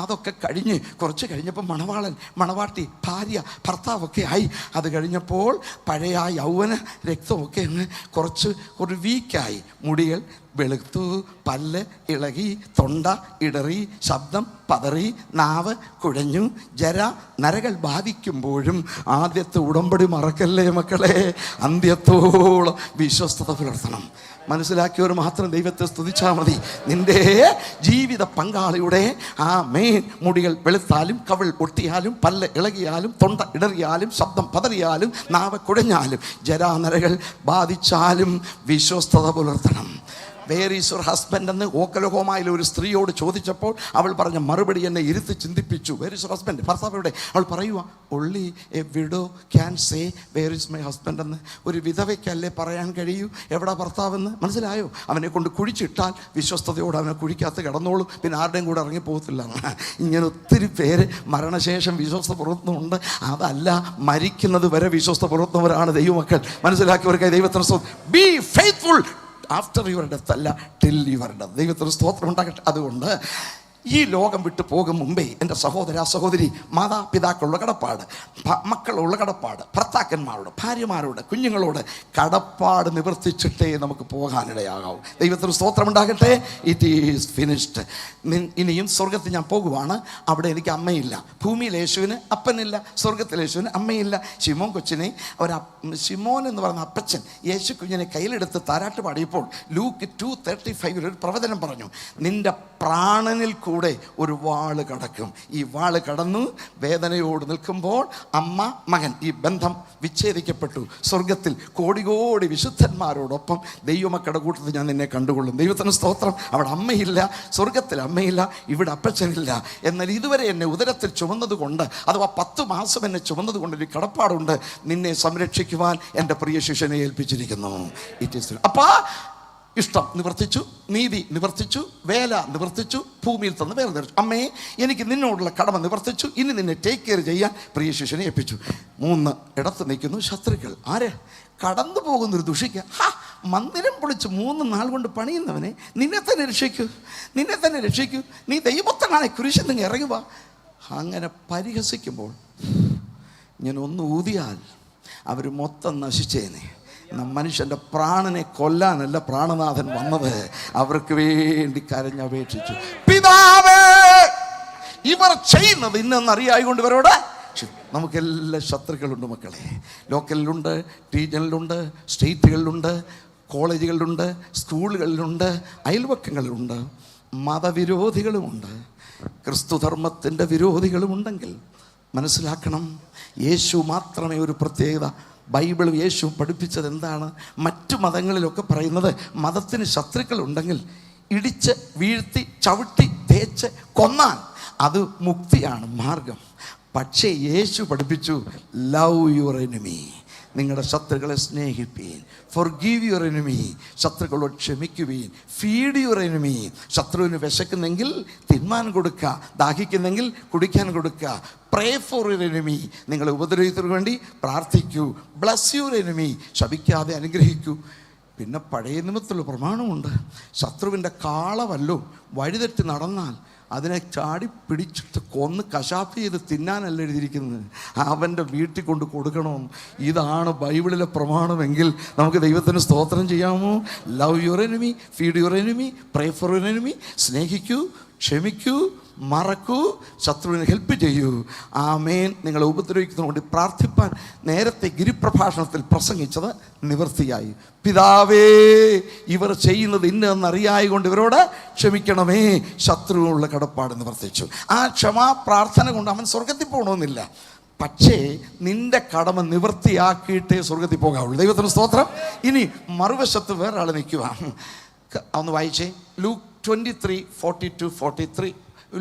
അതൊക്കെ കഴിഞ്ഞ് കുറച്ച് കഴിഞ്ഞപ്പോൾ മണവാളൻ, മണവാട്ടി, ഭാര്യ, ഭർത്താവൊക്കെ ആയി. അത് കഴിഞ്ഞപ്പോൾ പഴയ ആ യൗവന രക്തമൊക്കെ അങ്ങ് ഒരു വീക്കായി. മുടികൾ വെളുത്തു, പല്ല് ഇളകി, തൊണ്ട ഇടറി, ശബ്ദം പതറി, നാവ് കുഴഞ്ഞു. നരകൾ ബാധിക്കുമ്പോഴും ആദ്യത്തെ ഉടമ്പടി മറക്കല്ലേ മക്കളെ. അന്ത്യത്തോളം വിശ്വസ്തത പുലർത്തണം. മനസ്സിലാക്കിയവർ മാത്രം ദൈവത്തെ സ്തുതിച്ചാൽ മതി. നിന്റെ ജീവിത പങ്കാളിയുടെ മുടികൾ വെളുത്താലും, കവിൾ ഒട്ടിയാലും, പല്ല് ഇളകിയാലും, തൊണ്ട ഇടറിയാലും, ശബ്ദം പതറിയാലും, നാവ് കുഴഞ്ഞാലും, നരകൾ ബാധിച്ചാലും വിശ്വസ്തത പുലർത്തണം. വേർ ഈസ് യുവർ ഹസ്ബൻഡ് എന്ന് ഓക്കലഹോമയിലെ ഒരു സ്ത്രീയോട് ചോദിച്ചപ്പോൾ അവൾ പറഞ്ഞ മറുപടി എന്നെ ഇരുത്തി ചിന്തിപ്പിച്ചു. Where is your husband? ഭർത്താവ് എവിടെ? അവൾ പറയുക, only a widow can say where is my husband എന്ന്. ഒരു വിധവയ്ക്കല്ലേ പറയാൻ കഴിയൂ എവിടെ ഭർത്താവെന്ന്. മനസ്സിലായോ? അവനെ കൊണ്ട് കുഴിച്ചിട്ടാൽ വിശ്വസ്തയോടെ അവനെ കുഴിക്കകത്ത് കിടന്നോളൂ, പിന്നെ ആരുടെയും കൂടെ ഇറങ്ങിപ്പോകത്തില്ല. ഇങ്ങനെ ഒത്തിരി പേര് മരണശേഷം വിശ്വസ്ത പുലർത്തുന്നുണ്ട്. അതല്ല, മരിക്കുന്നത് വരെ വിശ്വസ്ത പുലർത്തുന്നവരാണ് ദൈവമക്കൾ. മനസ്സിലാക്കിയവർക്കായി ദൈവത്തിന് B faithful after your death, അല്ല ടിൽ യുവർ ഡെത്ത്. ദൈവത്തിന് സ്തോത്രം ഉണ്ടാകട്ടെ. അതുകൊണ്ട് ഈ ലോകം വിട്ടു പോകും മുമ്പേ എൻ്റെ സഹോദര സഹോദരി, മാതാപിതാക്കളുടെ കടപ്പാട്, മക്കളുള്ള കടപ്പാട്, ഭർത്താക്കന്മാരോട്, ഭാര്യമാരോട്, കുഞ്ഞുങ്ങളോട് കടപ്പാട് നിവർത്തിച്ചിട്ടേ നമുക്ക് പോകാനിടയാകാവൂ. ദൈവത്തിന് സ്തോത്രം ഉണ്ടാകട്ടെ. It is finished. ഇനിയും സ്വർഗത്തിൽ ഞാൻ പോകുവാണ്. അവിടെ എനിക്ക് അമ്മയില്ല. ഭൂമിയിൽ യേശുവിന് അപ്പനില്ല, സ്വർഗത്തിൽ യേശുവിന് അമ്മയില്ല. ശിമോൻ കൊച്ചിനെ ശിമോൻ എന്ന് പറയുന്ന അപ്പച്ചൻ യേശു കുഞ്ഞിനെ കയ്യിലെടുത്ത് താരാട്ട് പാടിയപ്പോൾ ലൂക്ക് 2:35 ഒരു പ്രവചനം പറഞ്ഞു, നിന്റെ പ്രാണനിൽ കൂടെ ഒരു വാള് കടക്കും. ഈ വാള് കടന്നു വേദനയോട് നിൽക്കുമ്പോൾ അമ്മ മകൻ ഈ ബന്ധം വിച്ഛേദിക്കപ്പെട്ടു. സ്വർഗത്തിൽ കോടി കോടി വിശുദ്ധന്മാരോടൊപ്പം ദൈവമക്കളുടെ കൂട്ടത്തിൽ ഞാൻ നിന്നെ കണ്ടുകൊള്ളും. ദൈവത്തിന് സ്തോത്രം. അവിടെ അമ്മയില്ല, സ്വർഗത്തിൽ അമ്മയില്ല, ഇവിടെ അപ്പച്ചനില്ല. എന്നാൽ ഇതുവരെ എന്നെ ഉദരത്തിൽ ചുമന്നത് കൊണ്ട്, അഥവാ 10 മാസം എന്നെ ചുമന്നത് കൊണ്ട് ഒരു കടപ്പാടുണ്ട്. നിന്നെ സംരക്ഷിക്കുവാൻ എൻ്റെ പ്രിയ ശിഷ്യനെ ഏൽപ്പിച്ചിരിക്കുന്നു. ഇറ്റ് ഈസ് അപ്പാ ഇഷ്ടം നിവർത്തിച്ചു, നീതി നിവർത്തിച്ചു, വേല നിവർത്തിച്ചു, ഭൂമിയിൽ തന്ന് വേർതിരിച്ചു. അമ്മേ, എനിക്ക് നിന്നോടുള്ള കടമ നിവർത്തിച്ചു, ഇനി നിന്നെ ടേക്ക് കെയർ ചെയ്യാൻ പ്രിയ ശിഷ്യനെ ഏൽപ്പിച്ചു. 3 ഇടത്ത് നിൽക്കുന്നു ശത്രുക്കൾ. ആര്? കടന്നു പോകുന്നൊരു ദുഷിക്കുക. മന്ദിരം പൊളിച്ച് 3 നാൾ കൊണ്ട് പണിയുന്നവനെ നിന്നെ തന്നെ രക്ഷിക്കൂ, നിന്നെ തന്നെ രക്ഷിക്കൂ, നീ ദൈവത്തിനാണ് കുരിശിൽ നിങ്ങൾ ഇറങ്ങുക. അങ്ങനെ പരിഹസിക്കുമ്പോൾ ഞാൻ ഒന്ന് ഊതിയാൽ അവർ മൊത്തം നശിച്ചേനെ. മനുഷ്യൻ്റെ പ്രാണനെ കൊല്ലാനല്ല പ്രാണനാഥൻ വന്നത്, അവർക്ക് വേണ്ടി കരഞ്ഞപേക്ഷിച്ചു. പിതാവേ, ഇവർ ചെയ്യുന്നത് ഇന്നെന്നറിയായിക്കൊണ്ട് ഇവരോട്. നമുക്കെല്ലാം ശത്രുക്കളുണ്ട് മക്കളെ. ലോക്കലിലുണ്ട്, റീജിയനിലുണ്ട്, സ്റ്റേറ്റുകളിലുണ്ട്, കോളേജുകളിലുണ്ട്, സ്കൂളുകളിലുണ്ട്, അയൽവക്കങ്ങളിലുണ്ട്. മതവിരോധികളുമുണ്ട്, ക്രിസ്തുധർമ്മത്തിൻ്റെ വിരോധികളുമുണ്ടെങ്കിൽ മനസ്സിലാക്കണം, യേശു മാത്രമേ ഒരു പ്രത്യേകത. ബൈബിളും യേശു പഠിപ്പിച്ചത് എന്താണ്? മറ്റു മതങ്ങളിലൊക്കെ പറയുന്നത് മതത്തിന് ശത്രുക്കളുണ്ടെങ്കിൽ ഇടിച്ച് വീഴ്ത്തി ചവിട്ടി തേച്ച് കൊന്നാൽ അത് മുക്തിയാണ്, മാർഗം. പക്ഷേ യേശു പഠിപ്പിച്ചു, ലവ് യുവർ എനിമി, നിങ്ങളുടെ ശത്രുക്കളെ സ്നേഹിപ്പീൻ, ഫോർഗീവ് യുവർ എനിമി, ശത്രുക്കളോട് ക്ഷമിക്കുവീൻ, ഫീഡ് യുവർ എനിമി, ശത്രുവിന് വിശക്കുന്നെങ്കിൽ തിന്മാൻ കൊടുക്കുക, ദാഹിക്കുന്നെങ്കിൽ കുടിക്കാൻ കൊടുക്കുക. പ്രേ ഫോർ യുവർ എനിമി, നിങ്ങളെ ഉപദ്രവിക്കുന്നതിന് വേണ്ടി പ്രാർത്ഥിക്കൂ. ബ്ലസ് യുവർ എനിമി, ശപിക്കാതെ അനുഗ്രഹിക്കൂ. പിന്നെ പഴയ നിയമത്തിലുള്ള പ്രമാണമുണ്ട്, ശത്രുവിൻ്റെ കാളവല്ലോ വഴിതെറ്റി നടന്നാൽ അതിനെ ചാടി പിടിച്ചിട്ട് കൊന്ന് കശാപ്പ് ചെയ്ത് തിന്നാനല്ല എഴുതിയിരിക്കുന്നത്, അവൻ്റെ വീട്ടിൽ കൊണ്ട് കൊടുക്കണം. ഇതാണ് ബൈബിളിലെ പ്രമാണമെങ്കിൽ നമുക്ക് ദൈവത്തിന് സ്തോത്രം ചെയ്യാമോ? Love your enemy, feed your enemy, pray for your enemy, സ്നേഹിക്കൂ, ക്ഷമിക്കൂ, മറക്കൂ, ശത്രുവിനെ ഹെൽപ്പ് ചെയ്യൂ. ആമേൻ. നിങ്ങളെ ഉപദ്രവിക്കുന്നതുകൊണ്ട് പ്രാർത്ഥിപ്പാൻ നേരത്തെ ഗിരിപ്രഭാഷണത്തിൽ പ്രസംഗിച്ചത് നിവൃത്തിയായി. പിതാവേ, ഇവർ ചെയ്യുന്നത് ഇന്നറിയായതുകൊണ്ട് ഇവരോട് ക്ഷമിക്കണമേ. ശത്രുവിനുള്ള കടപ്പാട് നിവർത്തിച്ചു. ആ ക്ഷമാ പ്രാർത്ഥന കൊണ്ട് അവൻ സ്വർഗത്തിൽ പോകണമെന്നില്ല, പക്ഷേ നിന്റെ കടമ നിവൃത്തിയാക്കിയിട്ടേ സ്വർഗത്തിൽ പോകാവുള്ളൂ. ദൈവത്തിന് സ്തോത്രം. ഇനി മറുവശത്ത് വേറെ ആൾ നിൽക്കുക. ഒന്ന് വായിച്ചേ, ലൂക്ക് 23:42-43.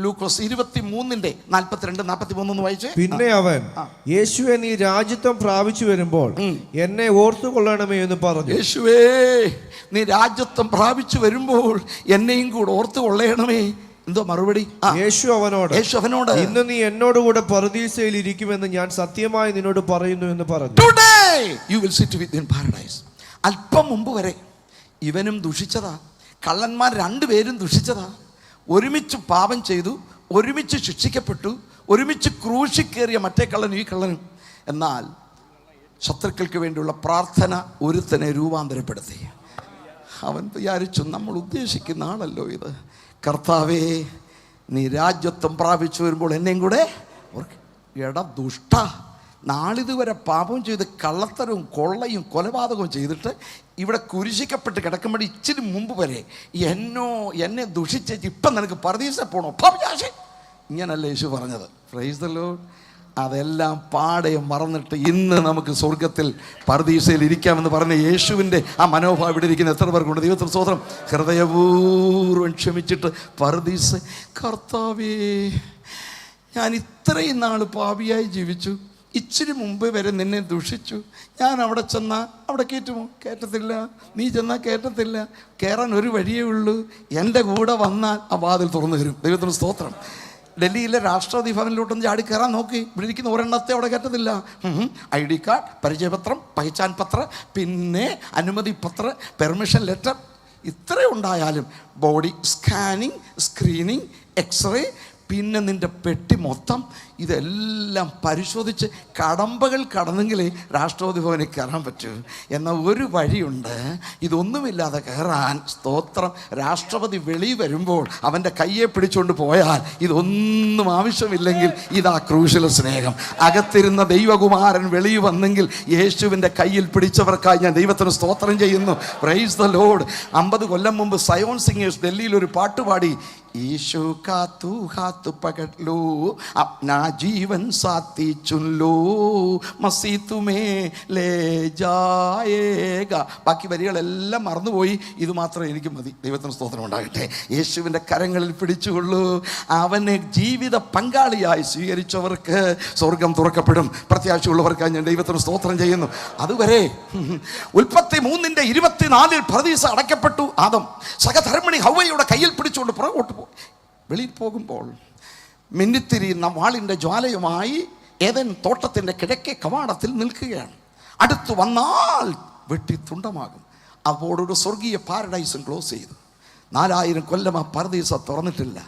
ലൂക്കോസ് 23:42-43 ഒന്ന് വായിച്ചേ. പിന്നെ അവൻ, യേശുവേ, നീ രാജ്യത്വം പ്രാപിച്ചു വരുമ്പോൾ എന്നെ ഓർത്തുകൊള്ളണമേ എന്ന് പറഞ്ഞു. യേശുവേ, നീ രാജ്യത്വം പ്രാപിച്ചു വരുമ്പോൾ എന്നെയും കൂടെ ഓർത്തുകൊള്ളണമേ. എന്തോ മറുപടി? യേശു അവനോട്, ഇന്ന് നീ എന്നോടുകൂടെ പറുദീസയിൽ ഇരിക്കുമെന്ന് ഞാൻ സത്യമായി നിന്നോട് പറയുന്നു എന്ന് പറഞ്ഞു. Today you will sit with in paradise. അല്പം മുമ്പ് വരെ ഇവനും ദുഷിച്ചതാ, കള്ളന്മാർ 2 പേരും ദുഷിച്ചതാ, ഒരുമിച്ച് പാപം ചെയ്തു, ഒരുമിച്ച് ശിക്ഷിക്കപ്പെട്ടു, ഒരുമിച്ച് ക്രൂശിൽ കയറിയ മറ്റേ കള്ളനും ഈ കള്ളനും. എന്നാൽ ശത്രുക്കൾക്ക് വേണ്ടിയുള്ള പ്രാർത്ഥന ഒരുത്തനെ രൂപാന്തരപ്പെടുത്തി. അവൻ വിചാരിച്ചു, നമ്മൾ ഉദ്ദേശിക്കുന്ന ആളല്ലോ ഇത്. കർത്താവേ, നീ രാജ്യത്വം പ്രാപിച്ചു വരുമ്പോൾ എന്നെയും കൂടെ. എടാ ദുഷ്ട, നാളിതുവരെ പാപം ചെയ്ത് കള്ളത്തരവും കൊള്ളയും കൊലപാതകവും ചെയ്തിട്ട് ഇവിടെ കുരിശിക്കപ്പെട്ട് കിടക്കുമ്പോൾ ഇച്ചിരി മുമ്പ് വരെ എന്നെ ദുഷിച്ചേച്ച് ഇപ്പം നിനക്ക് പറുദീസ പോണോ? ഇങ്ങനല്ല യേശു പറഞ്ഞത്. Price the Lord. അതെല്ലാം പാടെ മറന്നിട്ട് ഇന്ന് നമുക്ക് സ്വർഗത്തിൽ പറുദീസയിൽ ഇരിക്കാമെന്ന് പറഞ്ഞ യേശുവിൻ്റെ ആ മനോഭാവം ഇവിടെ ഇരിക്കുന്ന എത്ര പേർക്കുണ്ട്? ദൈവത്തിന് സ്തോത്രം. ഹൃദയപൂർവ്വം ക്ഷമിച്ചിട്ട് പറുദീസ. കർത്താവേ, ഞാൻ ഇത്രയും നാൾ പാപിയായി ജീവിച്ചു, ഇച്ചിരി മുമ്പ് വരെ നിന്നെ ദുഷിച്ചു. ഞാൻ അവിടെ ചെന്നാൽ അവിടെ കയറ്റുമോ? കയറ്റത്തില്ല. നീ ചെന്നാൽ കയറ്റത്തില്ല. കയറാൻ ഒരു വഴിയേ ഉള്ളൂ, എൻ്റെ കൂടെ വന്നാൽ ആ വാതിൽ തുറന്നു തരും. ദൈവത്തിന് സ്തോത്രം. ഡൽഹിയിലെ രാഷ്ട്രപതി ഭവനിലോട്ടൊന്ന് ചാടി കയറാൻ നോക്കി, ഇവിടെ ഇരിക്കുന്ന ഒരെണ്ണത്തെ അവിടെ കയറ്റത്തില്ല. ID കാർഡ്, പരിചയപത്രം, പഹചാൻ പത്ര, പിന്നെ അനുമതി പത്ര, പെർമിഷൻ ലെറ്റർ, ഇത്രയും ഉണ്ടായാലും ബോഡി സ്കാനിങ്, സ്ക്രീനിങ്, എക്സ്റേ, പിന്നെ നിൻ്റെ പെട്ടി മൊത്തം ഇതെല്ലാം പരിശോധിച്ച് കടമ്പകൾ കടന്നെങ്കിലേ രാഷ്ട്രപതി ഭവനിൽ കയറാൻ പറ്റൂ. എന്നാൽ ഒരു വഴിയുണ്ട്, ഇതൊന്നുമില്ലാതെ കയറാൻ. സ്തോത്രം. രാഷ്ട്രപതി വെളി വരുമ്പോൾ അവൻ്റെ കയ്യെ പിടിച്ചുകൊണ്ട് പോയാൽ ഇതൊന്നും ആവശ്യമില്ലെങ്കിൽ ഇതാ ക്രൂശിൽ സ്നേഹം. അകത്തിരുന്ന ദൈവകുമാരൻ വെളി വന്നെങ്കിൽ യേശുവിൻ്റെ കയ്യിൽ പിടിച്ചവർക്കായി ഞാൻ ദൈവത്തിന് സ്തോത്രം ചെയ്യുന്നു. Price the Lord. 50 കൊല്ലം മുമ്പ് സയോൺ സിംഗേഴ്സ് ഡൽഹിയിൽ ഒരു പാട്ടുപാടി, ഈശോ കാത്തു കാത്തു പകലു അപ്നാ जीवन साथी चुन लो मसी तुम्हें ले जाएगा. ബാക്കി വരികളെല്ലാം മറന്നുപോയി, ഇത് മാത്രം എനിക്ക് മതി. ദൈവത്തിന് സ്തോത്രം ഉണ്ടാകട്ടെ. യേശുവിൻ്റെ കരങ്ങളിൽ പിടിച്ചുകൊള്ളൂ. അവനെ ജീവിത പങ്കാളിയായി സ്വീകരിച്ചവർക്ക് സ്വർഗം തുറക്കപ്പെടും. പ്രത്യാശയുള്ളവർക്കായി ഞാൻ ദൈവത്തിന് സ്തോത്രം ചെയ്യുന്നു. അതുവരെ ഉൽപ്പത്തി 3:24 പർദീസ അടയ്ക്കപ്പെട്ടു. ആദം സഹധർമ്മിണി ഹവ്വയുടെ കയ്യിൽ പിടിച്ചുകൊണ്ട് പുറകോട്ട് പോയി. വെളിയിൽ പോകുമ്പോൾ മിന്നിത്തിരിയുന്ന വാളിൻ്റെ ജ്വാലയുമായി ഏദൻ തോട്ടത്തിൻ്റെ കിഴക്കേ കവാടത്തിൽ നിൽക്കുകയാണ്. അടുത്തു വന്നാൽ വെട്ടി തുണ്ടമാകും. അവോടൊരു സ്വർഗീയ പാരഡൈസും ക്ലോസ് ചെയ്തു. 4000 കൊല്ലം ആ പർദീസ തുറന്നിട്ടില്ല.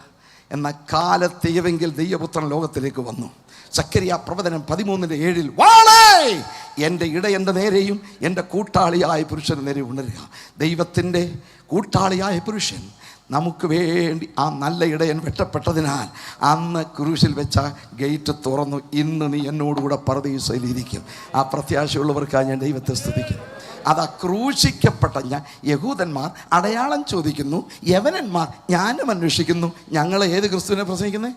എന്നാൽ കാലത്തെയവെങ്കിൽ ദൈവപുത്രൻ ലോകത്തിലേക്ക് വന്നു. സക്കരിയ പ്രവചനം 13:7 വാളേ എൻ്റെ ഇടയൻ്റെ നേരെയും എൻ്റെ കൂട്ടാളിയായ പുരുഷന് നേരെ ഉണരുക. ദൈവത്തിൻ്റെ കൂട്ടാളിയായ പുരുഷൻ നമുക്ക് വേണ്ടി ആ നല്ല ഇടയൻ വെട്ടപ്പെട്ടതിനാൽ അന്ന് ക്രൂശിൽ വെച്ച ഗേറ്റ് തുറന്നു. ഇന്ന് നീ എന്നോടുകൂടെ പർദീസയിലിരിക്കും. ആ പ്രത്യാശയുള്ളവർക്കായി ഞാൻ ദൈവത്തെ സ്തുതിക്കും. അത് ക്രൂശിക്കപ്പെട്ട യഹൂദന്മാർ അടയാളം ചോദിക്കുന്നു, യവനന്മാർ ജ്ഞാനം അന്വേഷിക്കുന്നു. ഞങ്ങൾ ഏത് ക്രിസ്തുവിനെ പ്രസംഗിക്കുന്നത്?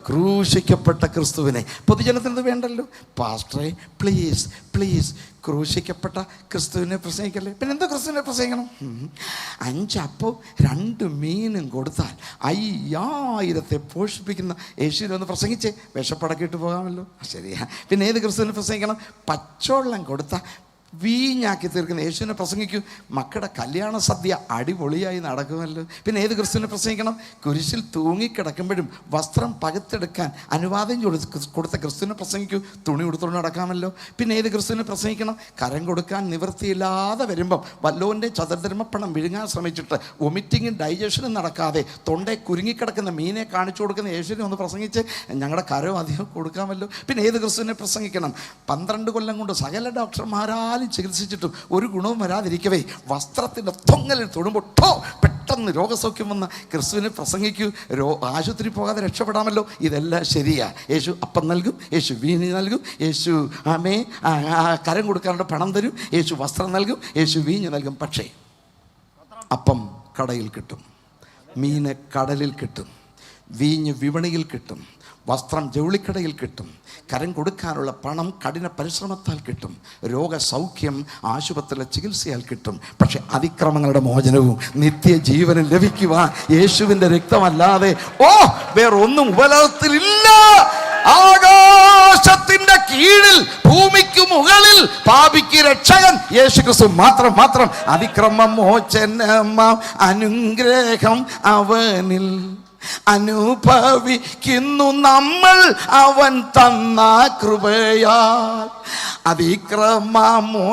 ക്രൂശിക്കപ്പെട്ട ക്രിസ്തുവിനെ. പൊതുജനത്തിനത് വേണ്ടല്ലോ. പാസ്റ്ററെ പ്ലീസ് പ്ലീസ് ക്രൂശിക്കപ്പെട്ട ക്രിസ്തുവിനെ പ്രസംഗിക്കല്ലേ. പിന്നെ എന്താ ക്രിസ്തുവിനെ പ്രസംഗിക്കണം? 5 അപ്പവും 2 മീനും കൊടുത്താൽ 5000 പോഷിപ്പിക്കുന്ന യേശുവിനെ ഒന്ന് പ്രസംഗിച്ചേ, വിശപ്പടക്കിയിട്ട് പോകാമല്ലോ. ശരിയാ. പിന്നെ ഏത് ക്രിസ്തുവിനെ പ്രസംഗിക്കണം? പച്ചവെള്ളം കൊടുത്താൽ വീഞ്ഞാക്കി തീർക്കുന്ന യേശുവിനെ പ്രസംഗിക്കൂ. മക്കളുടെ കല്യാണ സദ്യ അടിപൊളിയായി നടക്കുമല്ലോ. പിന്നെ ഏത് ക്രിസ്തുവിനെ പ്രസംഗിക്കണം? കുരിശിൽ തൂങ്ങിക്കിടക്കുമ്പോഴും വസ്ത്രം പകുത്തെടുക്കാൻ അനുവാദം കൊടുത്ത ക്രിസ്തുവിനെ പ്രസംഗിക്കൂ. തുണി കൊടുത്തുകൊണ്ട് നടക്കാമല്ലോ. പിന്നെ ഏത് ക്രിസ്തുവിനെ പ്രസംഗിക്കണം? കരം കൊടുക്കാൻ നിവൃത്തിയില്ലാതെ വരുമ്പം വല്ലോൻ്റെ ചതുർധർമ്മപ്പണം വിഴുങ്ങാൻ ശ്രമിച്ചിട്ട് വൊമിറ്റിങ്ങും ഡൈജഷനും നടക്കാതെ തൊണ്ടയെ കുരുങ്ങിക്കിടക്കുന്ന മീനെ കാണിച്ചു കൊടുക്കുന്ന യേശുവിനെ ഒന്ന് പ്രസംഗിച്ച് ഞങ്ങളുടെ കരം അധികം കൊടുക്കാമല്ലോ. പിന്നെ ഏത് ക്രിസ്തുവിനെ പ്രസംഗിക്കണം? 12 കൊല്ലം കൊണ്ട് സകല ഡോക്ടർമാരാലും ചികിത്സിച്ചിട്ടും ഒരു ഗുണവും വരാതിരിക്കവേ വസ്ത്രത്തിൻ്റെ തൊങ്ങലിൽ തൊടുമ്പോൾ പെട്ടെന്ന് രോഗസൗഖ്യം വന്ന ക്രിസ്തുവിനെ പ്രസംഗിക്കൂ. ആശുപത്രി പോകാതെ രക്ഷപ്പെടാമല്ലോ. ഇതെല്ലാം ശരിയാ. യേശു അപ്പം നൽകും, യേശു വീഞ്ഞ് നൽകും, യേശു കരം കൊടുക്കാനുള്ള പണം തരും, യേശു വസ്ത്രം നൽകും, യേശു വീഞ്ഞ് നൽകും. പക്ഷേ അപ്പം കടയിൽ കിട്ടും, മീന് കടലിൽ കിട്ടും, വീഞ്ഞ് വിപണിയിൽ കിട്ടും, വസ്ത്രം ജൗളിക്കടയിൽ കിട്ടും, കരം കൊടുക്കാനുള്ള പണം കഠിന പരിശ്രമത്താൽ കിട്ടും, രോഗസൗഖ്യം ആശുപത്രിയിലെ ചികിത്സയാൽ കിട്ടും. പക്ഷെ അതിക്രമങ്ങളുടെ മോചനവും നിത്യജീവനും ലഭിക്കുവാൻ യേശുവിൻ്റെ രക്തമല്ലാതെ വേറൊന്നും ഉപലോകത്തിലില്ല. ആകാശത്തിന്റെ കീഴിൽ ഭൂമിക്ക് മുകളിൽ പാപിക്ക് രക്ഷകൻ യേശു ക്രിസ്തു മാത്രം. അതിക്രമ മോചനം അനുഗ്രഹം അവനിൽ അനുഭവിക്കുന്നു നമ്മൾ അവൻ തന്ന കൃപയാൽ. അതിക്രമമോചനമാം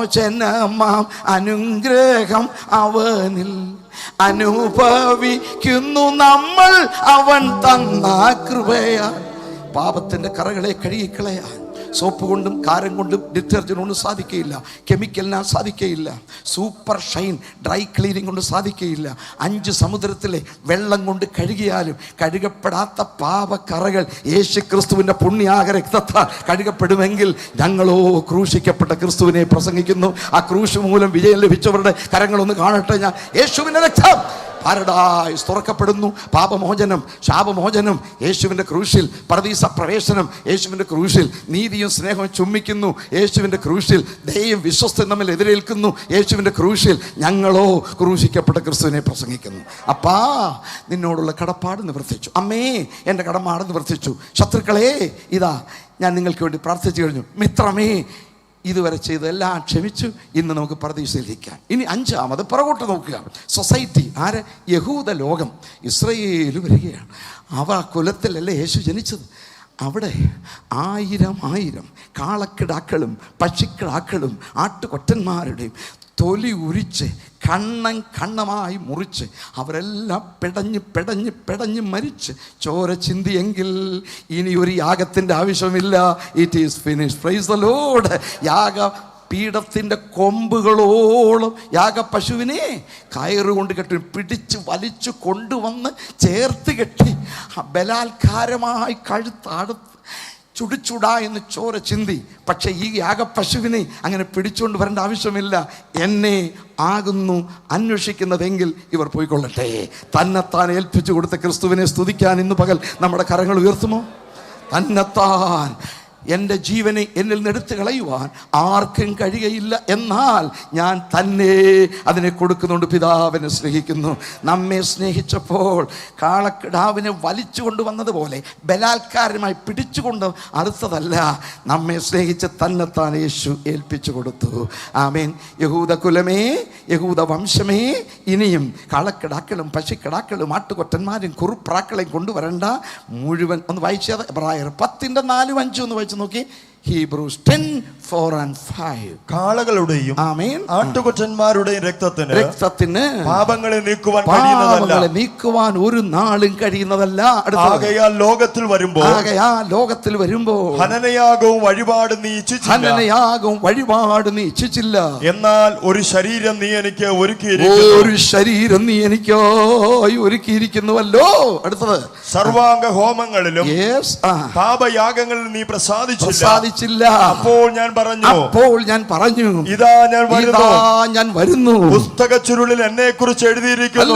അനുഗ്രഹം അവനിൽ അനുഭവിക്കുന്നു നമ്മൾ അവൻ തന്ന കൃപയാൽ. പാപത്തിൻ്റെ കറകളെ കഴുകിക്കളയാൻ സോപ്പ് കൊണ്ടും കാരം കൊണ്ടും ഡിറ്റർജൻറ്റ് കൊണ്ടും സാധിക്കുകയില്ല, കെമിക്കലിനാൽ സാധിക്കുകയില്ല, സൂപ്പർ ഷൈൻ ഡ്രൈ ക്ലീനിങ് കൊണ്ട് സാധിക്കുകയില്ല. 5 സമുദ്രത്തിലെ വെള്ളം കൊണ്ട് കഴുകിയാലും കഴുകപ്പെടാത്ത പാപക്കറകൾ യേശു ക്രിസ്തുവിൻ്റെ പുണ്യാക രക്തത്താൽ കഴുകപ്പെടുമെങ്കിൽ ഞങ്ങളോ ക്രൂശിക്കപ്പെട്ട ക്രിസ്തുവിനെ പ്രസംഗിക്കുന്നു. ആ ക്രൂശ് മൂലം വിജയം ലഭിച്ചവരുടെ കരങ്ങളൊന്ന് കാണട്ടെ. ഞാൻ യേശുവിൻ്റെ രക്തം പാരഡൈസ് തുറക്കപ്പെടുന്നു. പാപമോചനം, ശാപമോചനം യേശുവിൻ്റെ ക്രൂശിൽ. പർദീസ പ്രവേശനം യേശുവിൻ്റെ ക്രൂശിൽ. നീതിയും സ്നേഹവും ചുംബിക്കുന്നു യേശുവിൻ്റെ ക്രൂശിൽ. ദയയും വിശ്വസ്തയും തമ്മിൽ എതിരേൽക്കുന്നു യേശുവിൻ്റെ ക്രൂശിൽ. ഞങ്ങളോ ക്രൂശിക്കപ്പെട്ട ക്രിസ്തുവിനെ പ്രസംഗിക്കുന്നു. അപ്പാ നിന്നോടുള്ള കടപ്പാട് നിവർത്തിച്ചു, അമ്മേ എൻ്റെ കടപ്പാട് നിവർത്തിച്ചു. ശത്രുക്കളെ ഇതാ ഞാൻ നിങ്ങൾക്ക് വേണ്ടി പ്രാർത്ഥിച്ചു കഴിഞ്ഞു. മിത്രമേ ഇതുവരെ ചെയ്തെല്ലാം ക്ഷമിച്ചു. ഇന്ന് നമുക്ക് പർദീസയിലിരിക്കാം. ഇനി 5ാമത് പുറകോട്ട് നോക്കുക. സൊസൈറ്റി. ആര്? യഹൂദ ലോകം. ഇസ്രയേൽ വരികയാണ്. അവ കുലത്തിലല്ലേ യേശു ജനിച്ചത്. അവിടെ 1000 കാളക്കിടാക്കളും പക്ഷിക്കിടാക്കളും ആട്ടുകൊറ്റന്മാരുടെയും തൊലി ഉരിച്ച് കണ്ണമായി മുറിച്ച് അവരെല്ലാം പെടഞ്ഞ് മരിച്ച് ചോര ചിന്തിയെങ്കിൽ ഇനി ഒരു യാഗത്തിൻ്റെ ആവശ്യമില്ല. It is finish. Praise the Lord. പീഠത്തിൻ്റെ കൊമ്പുകളോളം യാഗപശുവിനെ കയറുകൊണ്ട് കെട്ടി പിടിച്ച് വലിച്ചു കൊണ്ടുവന്ന് ചേർത്ത് കെട്ടി ബലാത്കാരമായി കഴുത്തടുത്ത് ചുടിച്ചുടാ എന്ന് ചോര ചിന്തി. പക്ഷെ ഈ യാഗപശുവിനെ അങ്ങനെ പിടിച്ചുകൊണ്ട് വരേണ്ട ആവശ്യമില്ല. എന്നെ ആകുന്നു അന്വേഷിക്കുന്നതെങ്കിൽ ഇവർ പോയിക്കൊള്ളട്ടെ. തന്നെത്താൻ ഏൽപ്പിച്ചു കൊടുത്ത ക്രിസ്തുവിനെ സ്തുതിക്കാൻ ഇന്ന് പകൽ നമ്മുടെ കരങ്ങൾ ഉയർത്തുമോ? തന്നെത്താൻ എൻ്റെ ജീവനെ എന്നിൽ നിന്ന് എടുത്തു കളയുവാൻ ആർക്കും കഴിയുകയില്ല. എന്നാൽ ഞാൻ തന്നെ അതിനെ കൊടുക്കുന്നുണ്ട്. പിതാവിനെ സ്നേഹിക്കുന്നു. നമ്മെ സ്നേഹിച്ചപ്പോൾ കാളക്കിടാവിനെ വലിച്ചു കൊണ്ടുവന്നതുപോലെ ബലാത്കാരമായി പിടിച്ചുകൊണ്ട് അറുത്തതല്ല, നമ്മെ സ്നേഹിച്ച് തന്നെത്താൻ യേശു ഏൽപ്പിച്ചു കൊടുത്തു. ആമേൻ. യഹൂദ കുലമേ, യഹൂദ വംശമേ, ഇനിയും കാളക്കിടാക്കളും പശുക്കിടാക്കളും ആട്ടുകൊറ്റന്മാരും കുറുപ്രാക്കളെയും കൊണ്ടുവരണ്ട. മുഴുവൻ ഒന്ന് വായിച്ചത് എബ്രായർ 10:4-5 ഒന്ന് വായിച്ചു നോക്കി. ഹീബ്രൂസ് 10:4-5. കാളകളുടെയും ആട്ടുകൊറ്റന്മാരുടെയും രക്തത്തിന് പാപങ്ങളെ നീക്കുവാൻ ഒരു നാളും കഴിയുന്നതല്ല. ആകയാൽ ലോകത്തിൽ വരുമ്പോൾ ഹനനയാഗവും വഴിപാട് നീ ഇച്ഛിച്ചില്ല. എന്നാൽ ഒരു ശരീരം നീ എനിക്ക് ഒരുക്കിയിരിക്കുന്നുവല്ലോ. അടുത്തത് സർവാംഗ ഹോമങ്ങളിലും പാപയാഗങ്ങളിലും നീ പ്രസാദിച്ചില്ല. അപ്പോൾ ഞാൻ പറഞ്ഞു ഇതാ ഞാൻ വരുന്നു. പുസ്തക ചുരുളിൽ എന്നെ കുറിച്ച് എഴുതിയിരിക്കുന്നു.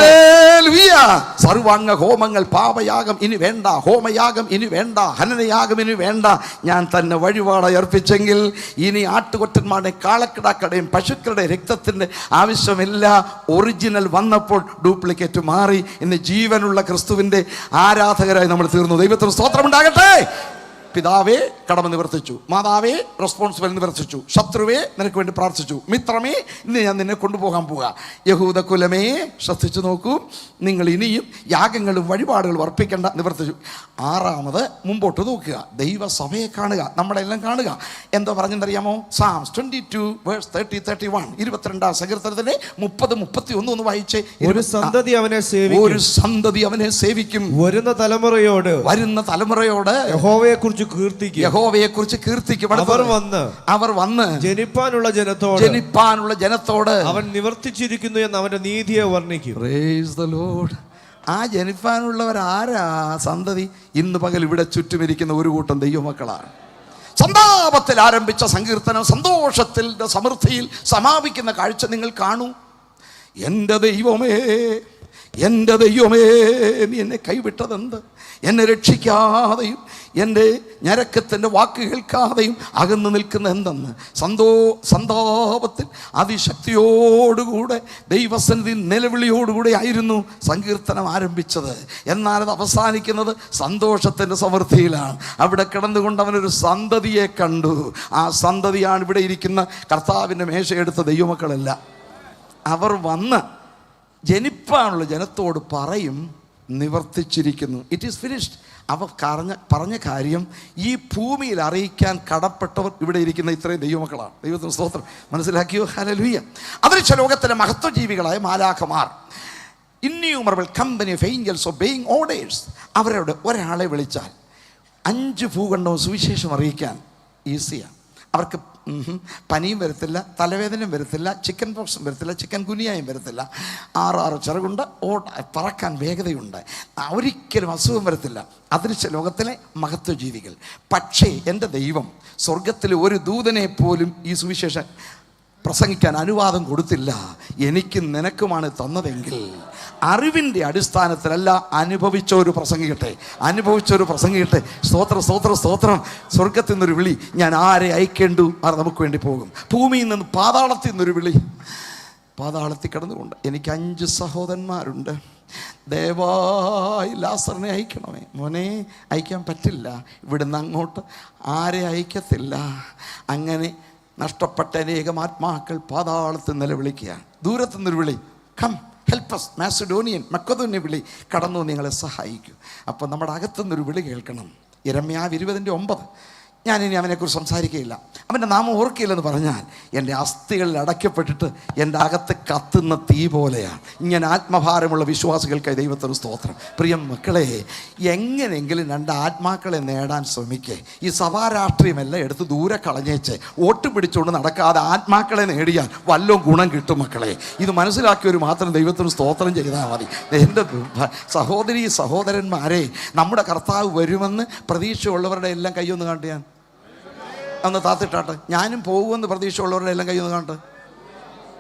സർവാംഗ ഹോമങ്ങൾ, പാപയാഗം ഇനി വേണ്ട, ഹോമയാഗം ഇനി വേണ്ട, ഹനനയാഗം ഇനി വേണ്ട. ഞാൻ തന്നെ വഴിപാടായി അർപ്പിച്ചെങ്കിൽ ഇനി ആട്ടുകൊറ്റന്മാരുടെ കാളക്കിടാക്കളുടെയും പശുക്കളുടെ രക്തത്തിന്റെ ആവശ്യമില്ല. ഒറിജിനൽ വന്നപ്പോൾ ഡ്യൂപ്ലിക്കേറ്റ് മാറി. ഇന്ന് ജീവനുള്ള ക്രിസ്തുവിന്റെ ആരാധകരായി നമ്മൾ തീർന്നു. ദൈവത്തിന് സ്തോത്രമുണ്ടാകട്ടെ. പിതാവേ കടമ നിവർത്തിച്ചു, മാതാവേ റെസ്പോൺസിബിൾ നിവർത്തിച്ചു, ശത്രുവേ നിനക്ക് വേണ്ടി പ്രാർത്ഥിച്ചു, മിത്രമേ ഇന്ന് ഞാൻ നിന്നെ കൊണ്ടുപോകാൻ പോവുക. യഹൂദ കുലമേ ശ്രദ്ധിച്ചു നോക്കൂ, നിങ്ങൾ ഇനിയും യാഗങ്ങളും വഴിപാടുകളും അർപ്പിക്കേണ്ട നിവർത്തിച്ചു. 6 മുമ്പോട്ട് നോക്കുക, ദൈവസഭയെ കാണുക, നമ്മളെല്ലാം കാണുക. എന്തോ പറഞ്ഞെന്നറിയാമോ? Psalms 22:30-31 22 സങ്കീർത്തനത്തിലെ 30-31 ഒന്ന് വായിച്ചേ. ഒരു സന്തതി അവനെ സേവിക്കും, വരുന്ന തലമുറയോട് യഹോവയെ കുറിച്ച് കീർത്തിക്കും. അവർ വന്ന് ജനിപ്പാനുള്ള ജനത്തോട് അവൻ നിവർത്തിച്ചിരിക്കുന്നു എന്ന് അവന്റെ നീതിയെ വർണ്ണിക്കും. Price the Lord. ആ ജനിപ്പാനുള്ളവരാരാ? സന്തതി. ഇന്ന് പകൽ ഇവിടെ ചുറ്റുമിരിക്കുന്ന ഒരു കൂട്ടം ദൈവമക്കളാണ്. സന്താപത്തിൽ ആരംഭിച്ച സങ്കീർത്തനം സന്തോഷത്തിന്റെ സമൃദ്ധിയിൽ സമാപിക്കുന്ന കാഴ്ച നിങ്ങൾ കാണൂ. എൻ്റെ ദൈവമേ നീ എന്നെ കൈവിട്ടതെന്ത്? എന്നെ രക്ഷിക്കാതെയും എൻ്റെ ഞരക്കത്തിൻ്റെ വാക്ക് കേൾക്കാതെയും അകന്നു നിൽക്കുന്ന എന്തെന്ന് സന്താപത്തിൽ അതിശക്തിയോടുകൂടെ ദൈവസന്നിധി നിലവിളിയോടുകൂടെ ആയിരുന്നു സങ്കീർത്തനം ആരംഭിച്ചത്. എന്നാൽ അത് അവസാനിക്കുന്നത് സന്തോഷത്തിൻ്റെ സമൃദ്ധിയിലാണ്. അവിടെ കിടന്നുകൊണ്ട് അവനൊരു സന്തതിയെ കണ്ടു. ആ സന്തതിയാണ് ഇവിടെ ഇരിക്കുന്ന കർത്താവിൻ്റെ മേശയെടുത്ത ദൈവമക്കളല്ല. അവർ വന്ന് ജനിപ്പാനുള്ള ജനത്തോട് പറയും, നിവർത്തിച്ചിരിക്കുന്നു, ഇറ്റ് ഈസ് ഫിനിഷ്ഡ്. അവർ പറഞ്ഞ കാര്യം ഈ ഭൂമിയിൽ അറിയിക്കാൻ കടപ്പെട്ടവർ ഇവിടെ ഇരിക്കുന്ന ഇത്രയും ദൈവമക്കളാണ്. ദൈവത്തിന് സ്തോത്രം. മനസ്സിലാക്കിയോ? ഹല്ലേലൂയ. അന്തരിക്ഷ ലോകത്തിലെ മഹത്വജീവികളായ മാലാഖമാർ, innumerable company of angels obeying orders. അവരുടെ ഒരാളെ വിളിച്ചാൽ 5 ഭൂഖണ്ഡവും സുവിശേഷം അറിയിക്കാൻ ഈസിയാണ്. അവർക്ക് പനിയും വരത്തില്ല, തലവേദനയും വരത്തില്ല, ചിക്കൻ പോക്സും വരത്തില്ല, ചിക്കൻ ഗുനിയായും വരത്തില്ല, 6 ചിറകുണ്ട്, പറക്കാൻ വേഗതയുണ്ട്, ഒരിക്കലും അസുഖം വരത്തില്ല. അന്തരിക്ഷ ലോകത്തിലെ മഹത്വജീവികൾ. പക്ഷേ എൻ്റെ ദൈവം സ്വർഗത്തിലെ ഒരു ദൂതനെ പോലും ഈ സുവിശേഷം പ്രസംഗിക്കാൻ അനുവാദം കൊടുത്തില്ല. എനിക്കും നിനക്കുമാണ് തന്നതെങ്കിൽ അറിവിൻ്റെ അടിസ്ഥാനത്തിലല്ല, അനുഭവിച്ചൊരു പ്രസംഗിക്കട്ടെ. സ്തോത്രം. സ്വർഗത്തിൽ നിന്നൊരു വിളി, ഞാൻ ആരെ അയക്കേണ്ടു അത് നമുക്ക് വേണ്ടി പോകും. ഭൂമിയിൽ നിന്ന് പാതാളത്തിൽ നിന്നൊരു വിളി, പാതാളത്തിൽ കിടന്നുകൊണ്ട് എനിക്ക് 5 സഹോദരന്മാരുണ്ട്, ദയവായി ലാസറിനെ അയക്കണമേ. മോനെ അയക്കാൻ പറ്റില്ല, ഇവിടുന്ന് അങ്ങോട്ട് ആരെ അയക്കത്തില്ല. അങ്ങനെ നഷ്ടപ്പെട്ട അനേകം ആത്മാക്കൾ പാതാളത്തിൽ നിലവിളിക്കുകയാണ്. ദൂരത്തുനിന്നൊരു വിളി, കം ഹെൽപ്പ് us, മക്കദോന്യ വിളി, കടന്നു നിങ്ങളെ സഹായിക്കൂ. അപ്പോൾ നമ്മുടെ അകത്തുനിന്നൊരു വിളി കേൾക്കണം. യിരെമ്യാവ് 20:9. ഞാനിനി അവനെക്കുറിച്ച് സംസാരിക്കുകയില്ല, അവൻ്റെ നാമം ഓർക്കുകയില്ലെന്ന് പറഞ്ഞാൽ എൻ്റെ അസ്ഥികളിൽ അടയ്ക്കപ്പെട്ടിട്ട് എൻ്റെ അകത്ത് കത്തുന്ന തീ പോലെയാണ്. ഇങ്ങനെ ആത്മഭാരമുള്ള വിശ്വാസികൾക്കായി ദൈവത്തിന് സ്തോത്രം. പ്രിയ മക്കളെ, എങ്ങനെയെങ്കിലും 2 ആത്മാക്കളെ നേടാൻ ശ്രമിക്കേ. ഈ സഭാരാഷ്ട്രീയമെല്ലാം എടുത്ത് ദൂരെ കളഞ്ഞേച്ച് വോട്ട് പിടിച്ചുകൊണ്ട് നടക്കാതെ ആത്മാക്കളെ നേടിയാൽ വല്ലതും ഗുണം കിട്ടും മക്കളെ. ഇത് മനസ്സിലാക്കിയവർ മാത്രം ദൈവത്തിന് സ്തോത്രം ചെയ്താൽ മതി. എൻ്റെ സഹോദരി സഹോദരന്മാരെ, നമ്മുടെ കർത്താവ് വരുമെന്ന് പ്രതീക്ഷയുള്ളവരുടെ എല്ലാം കൈയൊന്ന് കാണിയാൻ അന്ന് താത്തിട്ടാട്ടെ. ഞാനും പോകുമെന്ന് പ്രതീക്ഷയുള്ളവരുടെ എല്ലാം കൈയൊന്ന് കാണട്ടെ.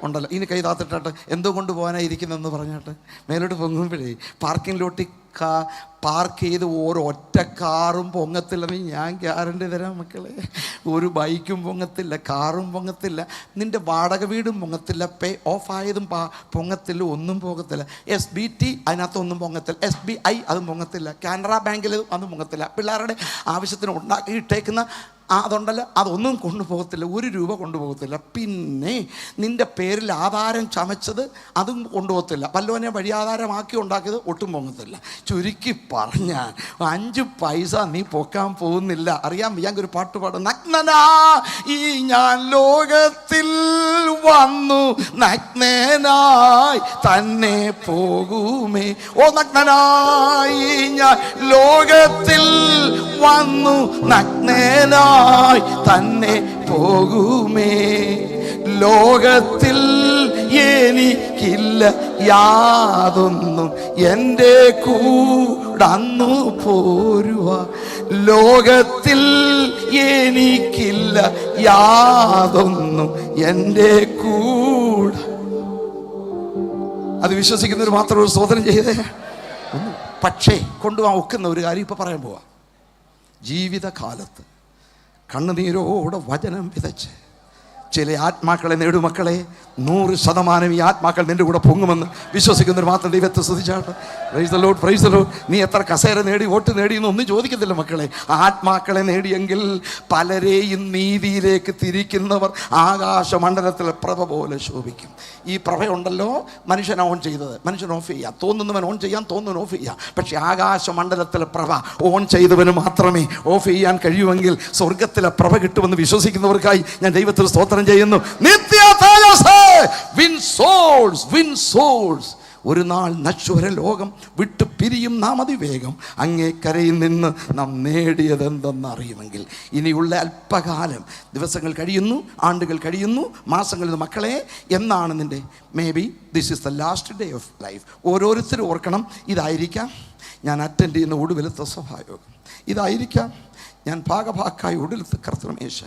ഉണ്ടല്ലോ, ഇനി കൈ താത്തിട്ടാട്ടെ. എന്തോ കൊണ്ട് പോകാനായിരിക്കുന്നതെന്ന് പറഞ്ഞാട്ടെ. മേലോട്ട് പൊങ്ങുമ്പോഴേ പാർക്കിംഗ് ലോട്ടിൽ പാർക്ക് ചെയ്ത് ഒരൊറ്റ കാറും പൊങ്ങത്തില്ലെന്ന് ഞാൻ ഗ്യാരണ്ടി തരാം മക്കളെ. ഒരു ബൈക്കും പൊങ്ങത്തില്ല, കാറും പൊങ്ങത്തില്ല, നിൻ്റെ വാടക വീടും പൊങ്ങത്തില്ല, പേ ഓഫ് ആയതും പൊങ്ങത്തില്ല, ഒന്നും പോകത്തില്ല. SBT അതിനകത്തൊന്നും പൊങ്ങത്തില്ല, SBI അതും പൊങ്ങത്തില്ല, കാനറ ബാങ്കിൽ അതും പൊങ്ങത്തില്ല. പിള്ളേരുടെ ആവശ്യത്തിന് ഉണ്ടാക്കിയിട്ടേക്കുന്ന അതുണ്ടല്ലോ, അതൊന്നും കൊണ്ടുപോകത്തില്ല, 1 രൂപ കൊണ്ടുപോകത്തില്ല. പിന്നെ നിൻ്റെ പേരിൽ ആധാരം ചമച്ചത് അതും കൊണ്ടുപോകത്തില്ല, വല്ലവനെ വഴിയാധാരമാക്കി ഉണ്ടാക്കിയത് ഒട്ടും പൊങ്ങത്തില്ല. ചുരുക്കി പറഞ്ഞാൽ 5 പൈസ നീ പൊക്കാൻ പോകുന്നില്ല. അറിയാം, ഞങ്ങൾക്കൊരു പാട്ട് പാടും, നഗ്നനാ ഈ ഞാൻ ലോകത്തിൽ വന്നു നഗ്നനായി തന്നെ പോകുമേ. ഓ നഗ്നനായി ഞാൻ ലോകത്തിൽ വന്നു നഗ്നനായി തന്നെ പോകുമേ. ലോകത്തിൽ എനിക്കില്ല യാതൊന്നും, എൻ്റെ കൂടന്നു പോരുക. ലോകത്തിൽ എനിക്കില്ല യാതൊന്നും, എൻ്റെ കൂടെ. അത് വിശ്വസിക്കുന്നവർ മാത്രം ഒരു സ്തോത്രം ചെയ്തേ. പക്ഷേ കൊണ്ടുപോകാൻ ഒക്കുന്ന ഒരു കാര്യം ഇപ്പം പറയാൻ പോവാ. ജീവിതകാലത്ത് കണ്ണുനീരോടെ വചനം വിതച്ച് ചില ആത്മാക്കളെ നേടുമക്കളെ. 100% ഈ ആത്മാക്കൾ നിൻ്റെ കൂടെ പൊങ്ങുമെന്ന് വിശ്വസിക്കുന്നവർ മാത്രം ദൈവത്തെ സ്തുതിച്ചാട്ടെ. Praise the Lord, praise the Lord. നീ എത്ര കസേര നേടി, വോട്ട് നേടി എന്നൊന്നും ചോദിക്കത്തില്ല മക്കളെ. ആത്മാക്കളെ നേടിയെങ്കിൽ പലരെയും നീതിയിലേക്ക് തിരിക്കുന്നവർ ആകാശമണ്ഡലത്തിലെ പ്രഭ പോലെ ശോഭിക്കും. ഈ പ്രഭയുണ്ടല്ലോ, മനുഷ്യൻ ഓൺ ചെയ്തത്, മനുഷ്യൻ ഓഫ് ചെയ്യാം, തോന്നുന്നവൻ ഓൺ ചെയ്യാം, തോന്നുന്നവൻ ഓഫ് ചെയ്യാം. പക്ഷേ ആകാശമണ്ഡലത്തിലെ പ്രഭ ഓൺ ചെയ്തവന് മാത്രമേ ഓഫ് ചെയ്യാൻ കഴിയുമെങ്കിൽ സ്വർഗത്തിലെ പ്രഭ കിട്ടുമെന്ന് വിശ്വസിക്കുന്നവർക്കായി ഞാൻ ദൈവത്തിൽ സ്തോത്രം ചെയ്യുന്നു. നിത്യ തേജസ്സ്, win souls, win souls. ഒരു നാൾ നശ്വര ലോകം വിട്ടു പിരിയും നാം അതിവേഗം. അങ്ങേ കരയിൽ നിന്ന് നാം നേടിയതെന്തെന്നറിയുമെങ്കിൽ ഇനിയുള്ള അല്പകാലം ദിവസങ്ങൾ കഴിയുന്നു, ആണ്ടുകൾ കഴിയുന്നു, മാസങ്ങളിൽ. മക്കളെ, എന്നാണ് നിൻ്റെ may be this is the last day of life. ഓരോരുത്തരും ഓർക്കണം, ഇതായിരിക്കാം ഞാൻ അറ്റൻഡ് ചെയ്യുന്ന ഒടുവിലത്തെ സഭായോഗം, ഇതായിരിക്കാം ഞാൻ ഭാഗഭാക്കായി ഒടുവിലത്തെ കർത്തൃമേശ,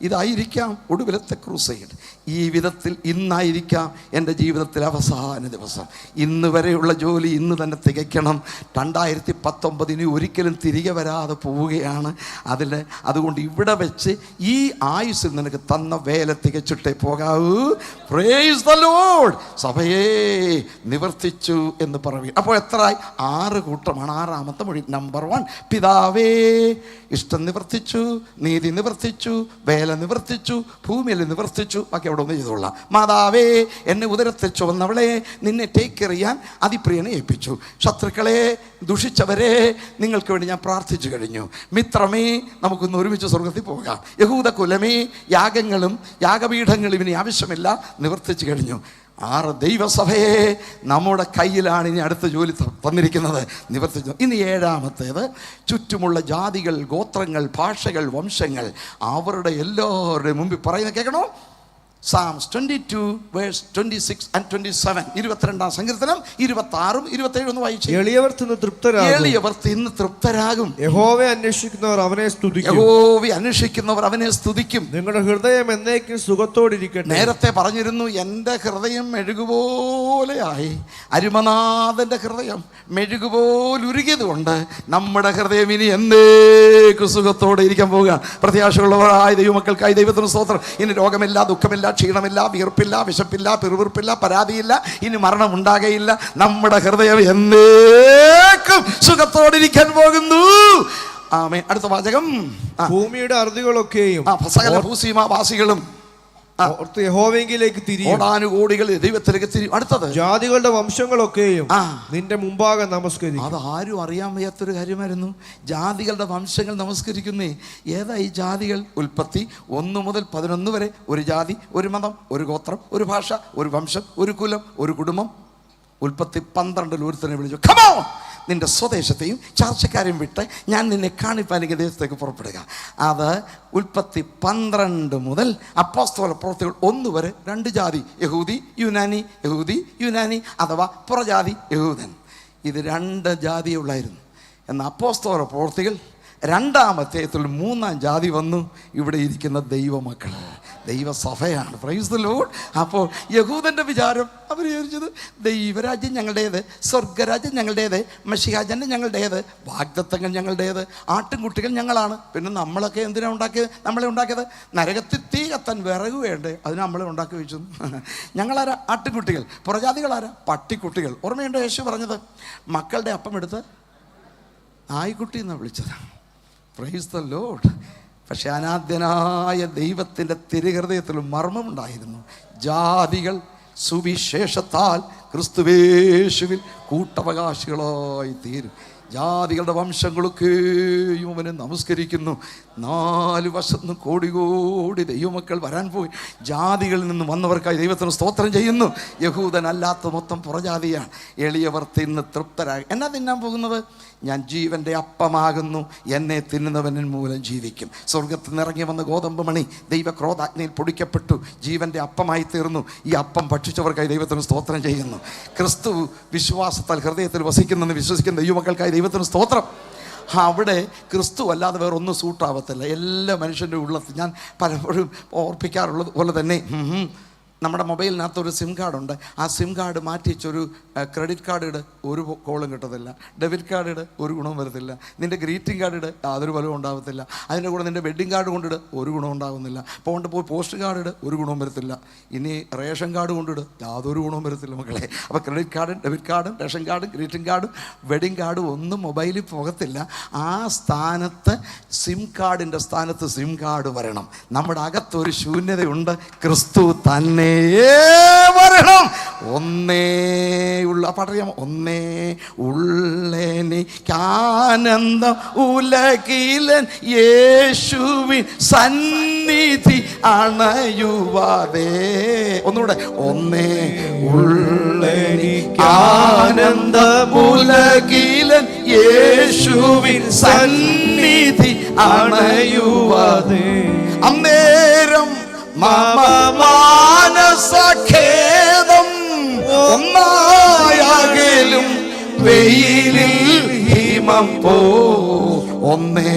ഇതായിരിക്കാം ഒടുവിലത്തെ ക്രൂസൈഡ്. ഈ വിധത്തിൽ ഇന്നായിരിക്കാം എൻ്റെ ജീവിതത്തിലെ അവസാന ദിവസം. ഇന്ന് വരെയുള്ള ജോലി ഇന്ന് തന്നെ തികയ്ക്കണം. 2019 ഒരിക്കലും തിരികെ വരാതെ പോവുകയാണ്. അതുകൊണ്ട് ഇവിടെ വെച്ച് ഈ ആയുസ്സിൽ നിനക്ക് തന്ന വേല തികച്ചിട്ടേ പോകാവൂ. Praise the lord. സഭയെ നിവർത്തിച്ചു എന്ന് പറയും. അപ്പോൾ എത്രയായി? 6 കൂട്ടമാണ്. 6ാമത്തെ മൊഴി, നമ്പർ 1, പിതാവേ ഇഷ്ടം നിവർത്തിച്ചു, നീതി നിവർത്തിച്ചു, വേല നിവർത്തിച്ചു, ഭൂമിയിൽ നിവർത്തിച്ചു. ബാക്കി അവിടെ ഒന്ന് ചെയ്തോളാം. മാതാവേ എന്നെ ഉദരത്തെ ചുവന്നവളെ, നിന്നെ ടേക്ക് കെയർ ചെയ്യാൻ അതിപ്രിയനെ ഏൽപ്പിച്ചു. ശത്രുക്കളെ, ദുഷിച്ചവരെ നിങ്ങൾക്ക് വേണ്ടി ഞാൻ പ്രാർത്ഥിച്ചു കഴിഞ്ഞു. മിത്രമേ, നമുക്കൊന്ന് ഒരുമിച്ച് സ്വർഗത്തിൽ പോകാം. യഹൂദ കുലമേ, യാഗങ്ങളും യാഗപീഠങ്ങളും ഇനി ആവശ്യമില്ല, നിവർത്തിച്ചു കഴിഞ്ഞു. 6 ദൈവസഭയെ നമ്മുടെ കയ്യിലാണ് ഇനി അടുത്ത ജോലി തന്നിരിക്കുന്നത്, നിവർത്തിച്ചു. ഇനി 7ാമത്തേത്, ചുറ്റുമുള്ള ജാതികൾ, ഗോത്രങ്ങൾ, ഭാഷകൾ, വംശങ്ങൾ, അവരുടെ എല്ലാവരുടെയും മുമ്പിൽ പറയുന്നത് കേൾക്കണോ? Psalms 22 verse 26 and 27. 22ാം സങ്കീർത്തനം 26ഉം 27ഉം ഒന്ന് വായിച്ചു. എളിയവർ തിന്ന് തൃപ്തരാകും. യഹോവയെ അന്വേഷിക്കുന്നവർ അവനെ സ്തുതിക്കും. നിങ്ങളുടെ ഹൃദയം എന്നേക്കും സുഖത്തോടിരിക്കട്ടെ. നേരത്തെ പറഞ്ഞിരുന്നു, എൻ്റെ ഹൃദയം മെഴുകുപോലെയായി. അരുമനാഥൻ്റെ ഹൃദയം മെഴുകുപോലെ ഉരുകിയത് കൊണ്ട് നമ്മുടെ ഹൃദയം ഇനി എന്നേക്കും സുഖത്തോടെ ഇരിക്കാൻ പോവുക. പ്രത്യാശയുള്ളവരായ ദൈവമക്കൾക്കായി ദൈവത്തിന് സ്തോത്രം. ഇനി രോഗമില്ല, ദുഃഖമില്ല, ക്ഷീണമില്ല, വിയർപ്പില്ല, വിശപ്പില്ല, പിറുവിറുപ്പില്ല, പരാതിയില്ല, ഇനി മരണം ഉണ്ടാകയില്ല. നമ്മുടെ ഹൃദയം എന്നേക്കും സുഖത്തോടിരിക്കാൻ പോകുന്നു. ആമേൻ. അടുത്ത വാചകം, ഭൂമിയുടെ അറുതികളൊക്കെയും സകല ഭൂസീമാവാസികളും യഹോവയെങ്കിലേക്ക് തിരിയും. കോടാനുകോടികൾ ദൈവത്തിലേക്ക് തിരിയും. അടുത്തത്, ജാതികളുടെ വംശങ്ങളൊക്കെയും നിന്റെ മുമ്പാകെ നമസ്കരിക്കും. അത് ആരും അറിയാൻ വയ്യാത്തൊരു കാര്യമായിരുന്നു. ജാതികളുടെ വംശങ്ങൾ നമസ്കരിക്കുന്നേ. ഏതാ ഈ ജാതികൾ? ഉൽപ്പത്തി 1 മുതൽ 11 വരെ ഒരു ജാതി, ഒരു മതം, ഒരു ഗോത്രം, ഒരു ഭാഷ, ഒരു വംശം, ഒരു കുലം, ഒരു കുടുംബം. ഉൽപ്പത്തി 12 ഒരുത്തനെ വിളിച്ചു, കമോ, നിന്റെ സ്വദേശത്തെയും ചർച്ചക്കാരെയും വിട്ട് ഞാൻ നിന്നെ കാണിപ്പാൻ ദേശത്തേക്ക് പുറപ്പെടുക. അത് ഉൽപ്പത്തി 12 മുതൽ അപ്പോസ്തല പ്രവൃത്തികൾ 1 വരെ 2 ജാതി, യഹൂദി യുനാനി, യഹൂദി യുനാനി അഥവാ പുറജാതി യഹൂദൻ. ഇത് 2 ജാതിയേ ഉള്ളായിരുന്നു. എന്നാൽ അപ്പോസ്തല പ്രവൃത്തികൾ 2ാം അധ്യായത്തിൽ 3ാം ജാതി വന്നു. ഇവിടെ ഇരിക്കുന്ന ദൈവമക്കൾ, ദൈവസഭയാണ്. Price the Lord. അപ്പോൾ യഹൂദൻ്റെ വിചാരം, അവർ വിചാരിച്ചത് ദൈവരാജ്യം ഞങ്ങളുടേത്, സ്വർഗരാജ്യം ഞങ്ങളുടേത്, മശിഹാജൻ്റെ ഞങ്ങളുടേത്, വാഗ്ദത്തങ്ങൾ ഞങ്ങളുടേത്, ആട്ടിൻകുട്ടികൾ ഞങ്ങളാണ്. പിന്നെ നമ്മളൊക്കെ എന്തിനാണ് ഉണ്ടാക്കിയത്? നമ്മളെ ഉണ്ടാക്കിയത് നരകത്തിൽ തീ കത്താൻ വിറക് വേണ്ടേ, അതിന് നമ്മളെ ഉണ്ടാക്കി വെച്ചു. ഞങ്ങളാരാ? ആട്ടിൻകുട്ടികൾ. പുറജാതികളാരാ? പട്ടിക്കുട്ടികൾ. ഓർമ്മയുണ്ടോ യേശു പറഞ്ഞത്? മക്കളുടെ അപ്പം എടുത്ത് നായ്ക്കുട്ടി എന്നാണ് വിളിച്ചത്. Price the Lord. പക്ഷെ അനാദ്യനായ ദൈവത്തിൻ്റെ തിരുഹൃദയത്തിൽ മർമ്മമുണ്ടായിരുന്നു. ജാതികൾ സുവിശേഷത്താൽ ക്രിസ്തുവേശുവിൽ കൂട്ടവകാശികളായി തീരും. ജാതികളുടെ വംശങ്ങളൊക്കെയും അവനെ നമസ്കരിക്കുന്നു. 4 വശത്തുനിന്ന് കോടി കോടി ദൈവമക്കൾ വരാൻ പോയി. ജാതികളിൽ നിന്ന് വന്നവർക്കായി ദൈവത്തിന് സ്തോത്രം ചെയ്യുന്നു. യഹൂദനല്ലാത്ത മൊത്തം പുറജാതിയാണ്. എളിയവർ തിന്ന് തൃപ്തരായി. എന്നാ തിന്നാൻ പോകുന്നത്? ഞാൻ ജീവൻ്റെ അപ്പമാകുന്നു, എന്നെ തിന്നുന്നവനിൽ മൂലം ജീവിക്കും. സ്വർഗത്തിൽ നിന്ന് ഇറങ്ങി വന്ന ഗോതമ്പ് മണി ദൈവക്രോധാഗ്നിയിൽ പൊടിക്കപ്പെട്ടു, ജീവൻ്റെ അപ്പമായി തീർന്നു. ഈ അപ്പം ഭക്ഷിച്ചവർക്കായി ദൈവത്തിന് സ്തോത്രം ചെയ്യുന്നു. ക്രിസ്തു വിശ്വാസത്താൽ ഹൃദയത്തിൽ വസിക്കുന്നെന്ന് വിശ്വസിക്കുന്ന ദൈവമക്കൾക്കായി ദൈവത്തിന് സ്തോത്രം. അവിടെ ക്രിസ്തു അല്ലാതെ വേറെ ഒന്നും സൂട്ടാവത്തില്ല. എല്ലാ മനുഷ്യൻ്റെ ഉള്ളത്തിൽ ഞാൻ പലപ്പോഴും ഓർപ്പിക്കാറുള്ളത് പോലെ തന്നെ നമ്മുടെ മൊബൈലിനകത്ത് ഒരു സിം കാർഡുണ്ട്. ആ സിം കാർഡ് മാറ്റി വെച്ചൊരു ക്രെഡിറ്റ് കാർഡ് ഇട്, ഒരു കോളും കിട്ടത്തില്ല. ഡെബിറ്റ് കാർഡ് ഇട്, ഒരു ഗുണവും വരത്തില്ല. നിൻ്റെ ഗ്രീറ്റിംഗ് കാർഡ് ഇട്, യാതൊരു ഫലവും ഉണ്ടാകത്തില്ല. അതിൻ്റെ കൂടെ നിൻ്റെ വെഡ്ഡിങ് കാർഡ് കൊണ്ടിട്, ഒരു ഗുണവും ഉണ്ടാകുന്നില്ല. പോയി പോസ്റ്റ് കാർഡ് ഇട്, ഒരു ഗുണവും വരത്തില്ല. ഇനി റേഷൻ കാർഡ് കൊണ്ടിട്, യാതൊരു ഗുണവും വരത്തില്ല മക്കളെ. അപ്പോൾ ക്രെഡിറ്റ് കാർഡും ഡെബിറ്റ് കാർഡും റേഷൻ കാർഡും ഗ്രീറ്റിംഗ് കാർഡും വെഡ്ഡിങ് കാർഡും ഒന്നും മൊബൈലിൽ പോകത്തില്ല. ആ സ്ഥാനത്ത് സിം കാർഡിൻ്റെ സ്ഥാനത്ത് സിം കാർഡ് വരണം. നമ്മുടെ അകത്തൊരു ശൂന്യതയുണ്ട്. ക്രിസ്തു തന്നെ വരണം. ഒന്നേ ഉള്ള പാട്ടറിയാമോ? ഒന്നേ ഉള്ളെനിക്കാനന്ദം ഉലകിലൻ യേശുവിൻ സന്നിധി അണയുവാതേ. ഒന്നുകൂടെ. ഒന്നേ ഉള്ളെനിക്കാനന്ദം ഉലകിലൻ യേശുവിൻ സന്നിധി അണയുവാതേ. അന്നേരം മാനസഖേദം ഒന്നായാകലും വെയിലിൽ ഹിമം പോ. ഒന്നേ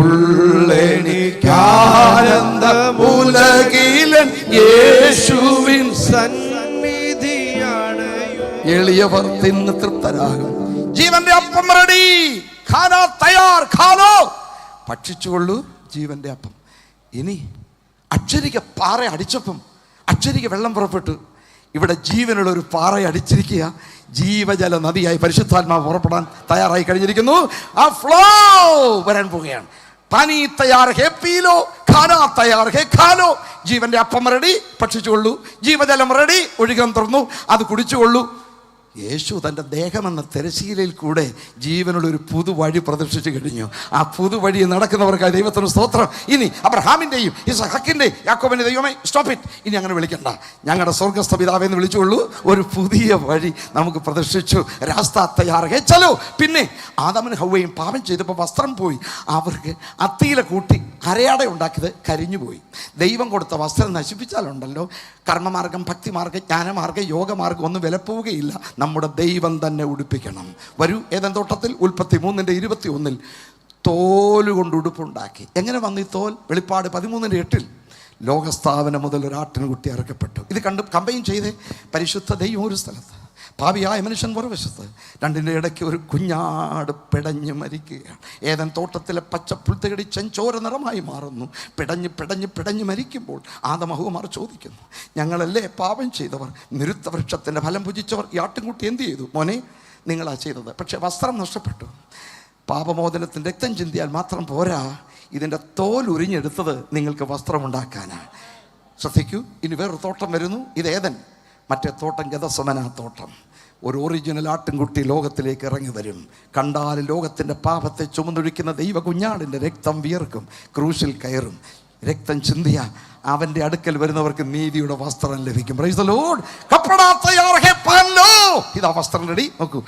ഉള്ളെനിക്കാനന്ദമുലകിലൻ യേശുവിൻ സന്നിധിയാണ്. എളിയവർ തിന്ന് തൃപ്തരാകും. ജീവന്റെ അപ്പം റെഡി, ഖാനാ തയ്യാർ, ഖാനോ, ഭക്ഷിച്ചുകൊള്ളൂ ജീവന്റെ അപ്പം. ഇനി അക്ഷരിക പാറ അടിച്ചപ്പം അക്ഷരിക വെള്ളം പുറപ്പെട്ടു. ഇവിടെ ജീവനുള്ള ഒരു പാറ അടിച്ചിരിക്കുക. ജീവജല നദിയായി പരിശുദ്ധാത്മാവ് പുറപ്പെടാൻ തയ്യാറായി കഴിഞ്ഞിരിക്കുന്നു. ആ ഫ്ലോ വരാൻ പോവുകയാണ്. പാനി തയ്യാർ ഹേ പീലോ, ഖാനാ തയ്യാർ ഹേ ഖാലോ. ജീവന്റെ അപ്പം റെഡി, ഭക്ഷിച്ചുകൊള്ളൂ. ജീവജലം റെഡി, ഒഴുകാൻ തുറന്നു, അത് കുടിച്ചുകൊള്ളൂ. യേശു തൻ്റെ ദേഹമെന്ന തിരശ്ശീലയിൽ കൂടെ ജീവനുള്ളൊരു പുതുവഴി പ്രദർശിച്ചു കഴിഞ്ഞു. ആ പുതുവഴി നടക്കുന്നവർക്കായി ദൈവത്തിന് സ്തോത്രം. ഇനി അബ്രഹാമിൻ്റെയും ഇസഹാക്കിൻ്റെയും യാക്കോബിൻ്റെ ദൈവമേ സ്റ്റോപ്പ് ഇറ്റ്, ഇനി അങ്ങനെ വിളിക്കണ്ട, ഞങ്ങളുടെ സ്വർഗസ്ഥ പിതാവേ എന്ന് വിളിച്ചുകൊള്ളൂ. ഒരു പുതിയ വഴി നമുക്ക് പ്രദർശിച്ചു. രാസ്ത തയ്യാറേ ചലോ. പിന്നെ ആദാമും ഹവ്വയും പാപം ചെയ്തപ്പോൾ വസ്ത്രം പോയി. അവർക്ക് അത്തിയില കൂട്ടി അരയാട ഉണ്ടാക്കിയത് കരിഞ്ഞുപോയി. ദൈവം കൊടുത്ത വസ്ത്രം നശിപ്പിച്ചാലുണ്ടല്ലോ കർമ്മമാർഗം, ഭക്തിമാർഗം, ജ്ഞാനമാർഗം, യോഗമാർഗം ഒന്നും വിലപ്പോവുകയില്ല. നമ്മുടെ ദൈവം തന്നെ ഉടുപ്പിക്കണം. വരൂ, ഏദൻ തോട്ടത്തിൽ ഉൽപ്പത്തി 3:21 തോലുകൊണ്ട് ഉടുപ്പുണ്ടാക്കി. എങ്ങനെ വന്നു ഈ തോൽ? വെളിപ്പാട് 13:8 ലോകസ്ഥാപനം മുതൽ ഒരാട്ടിൻകുട്ടി അറക്കപ്പെട്ടു. ഇത് കമ്പൈൻ ചെയ്ത് പരിശുദ്ധ ദൈവം ഒരു സ്ഥലത്ത്, പാപിയായ മനുഷ്യൻ മറുവശത്ത്, രണ്ടിൻ്റെ ഇടയ്ക്ക് ഒരു കുഞ്ഞാട് പിടഞ്ഞ് മരിക്കുകയാണ്. ഏദൻ തോട്ടത്തിലെ പച്ചപ്പുൽത്തകടി ചെഞ്ചോര നിറമായി മാറുന്നു. പിടഞ്ഞ് മരിക്കുമ്പോൾ ആദം ഹവ്വമാർ ചോദിക്കുന്നു, ഞങ്ങളല്ലേ പാപം ചെയ്തവർ, നിരുത്തവൃക്ഷത്തിൻ്റെ ഫലം ഭുജിച്ചവർ? ഈ ആട്ടിൻകുട്ടി എന്ത് ചെയ്തു? മോനെ, നിങ്ങളാ ചെയ്തത്. പക്ഷേ വസ്ത്രം നഷ്ടപ്പെട്ടു. പാപമോചനത്തിൻ്റെ രക്തം ചിന്തിയാൽ മാത്രം പോരാ, ഇതിൻ്റെ തോൽ ഉരിഞ്ഞെടുത്തത് നിങ്ങൾക്ക് വസ്ത്രമുണ്ടാക്കാനാണ്. ശ്രദ്ധിക്കൂ, ഇനി വേറൊരു തോട്ടം വരുന്നു. ഇത് ഏദൻ. മറ്റേ തോട്ടം ഗതസമന തോട്ടം. ഒരു ഒറിജിനൽ ആട്ടിൻകുട്ടി ലോകത്തിലേക്ക് ഇറങ്ങി വരും. കണ്ടാൽ ലോകത്തിൻ്റെ പാപത്തെ ചുമന്നൊഴിക്കുന്ന ദൈവ കുഞ്ഞാടിൻ്റെ രക്തം വിയർക്കും, ക്രൂശിൽ കയറും. രക്തം ചിന്തിയ അവൻ്റെ അടുക്കൽ വരുന്നവർക്ക് നീതിയുടെ വസ്ത്രം ലഭിക്കും. Price the Lord. കപ്പടാ തയ്യാർ ഹേ പഹൻലോ. ഇതാ വസ്ത്രം റെഡി. നോക്കൂ,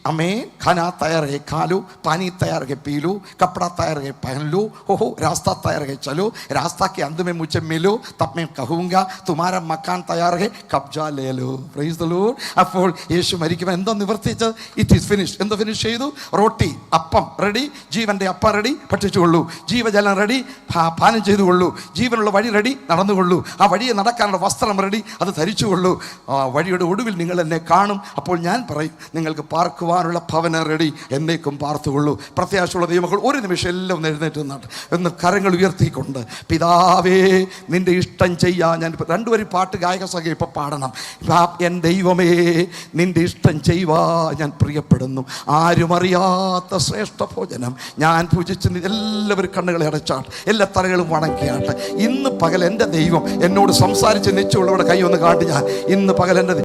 അമേ ഖാനാ തയ്യാർ ഹേ ഖാലോ, പാനി തയ്യാർ ഹേ പീലോ, കപ്പടാ തയ്യാർ ഹേ പഹൻലോ, ഓഹോ രാസ്ത തയ്യാർ ഹേ ചലോ, രാസ്ത के अंत में मुझे मिलो, तब मैं कहूँगा तुम्हारा मकान तैयार है, कब्जा ले लो. Price the Lord. അപ്പോൾ യേശു മരിക്കുമ്പോൾ എന്തോ നിവർത്തിച്ചത്? It is finish. എന്തോ ഫിനിഷ് ചെയ്തു? റൊട്ടി, അപ്പം റെഡി, ജീവന്റെ അപ്പം റെഡി, ഭക്ഷിച്ചുകൊള്ളൂ. ജീവജലം റെഡി, പാനം ചെയ്തുകൊള്ളൂ. ജീവനുള്ള വഴി റെഡി, റെഡി, നടന്നുകൊള്ളൂ. ആ വഴിയെ നടക്കാനുള്ള വസ്ത്രം റെഡി, അത് ധരിച്ചുകൊള്ളൂ. ആ വഴിയുടെ ഒടുവിൽ നിങ്ങൾ എന്നെ കാണും. അപ്പോൾ ഞാൻ പറയും, നിങ്ങൾക്ക് പാർക്കുവാനുള്ള ഭവനം റെഡി, എന്നേക്കും പാർത്തുകൊള്ളൂ. പ്രത്യാശയുള്ള ദൈവമക്കൾ ഒരു നിമിഷം എല്ലാം ഒന്ന് എഴുന്നേറ്റ് നിന്നിട്ട് എന്ന് കരങ്ങൾ ഉയർത്തിക്കൊണ്ട്, പിതാവേ നിന്റെ ഇഷ്ടം ചെയ്യാൻ ഞാൻ രണ്ടുപേരും പാട്ട് ഗായക സംഘം ഇപ്പം പാടണം. എൻ ദൈവമേ നിന്റെ ഇഷ്ടം ചെയ്യുവാൻ ഞാൻ പ്രിയപ്പെടുന്നു. ആരും അറിയാത്ത ശ്രേഷ്ഠ ഭോജനം ഞാൻ പൂജിച്ച്. എല്ലാവരും കണ്ണുകളെ അടച്ചാട്ട്, എല്ലാ തലകളും വണക്കിയാട്ടെ. ഇന്ന് പകൽ എൻ്റെ ദൈവം എന്നോട് സംസാരിച്ച് നിശ്ചയമുള്ളവരുടെ കൈ ഒന്ന് കാട്ടി. ഞാൻ ഇന്ന് പകൽ എൻ്റെ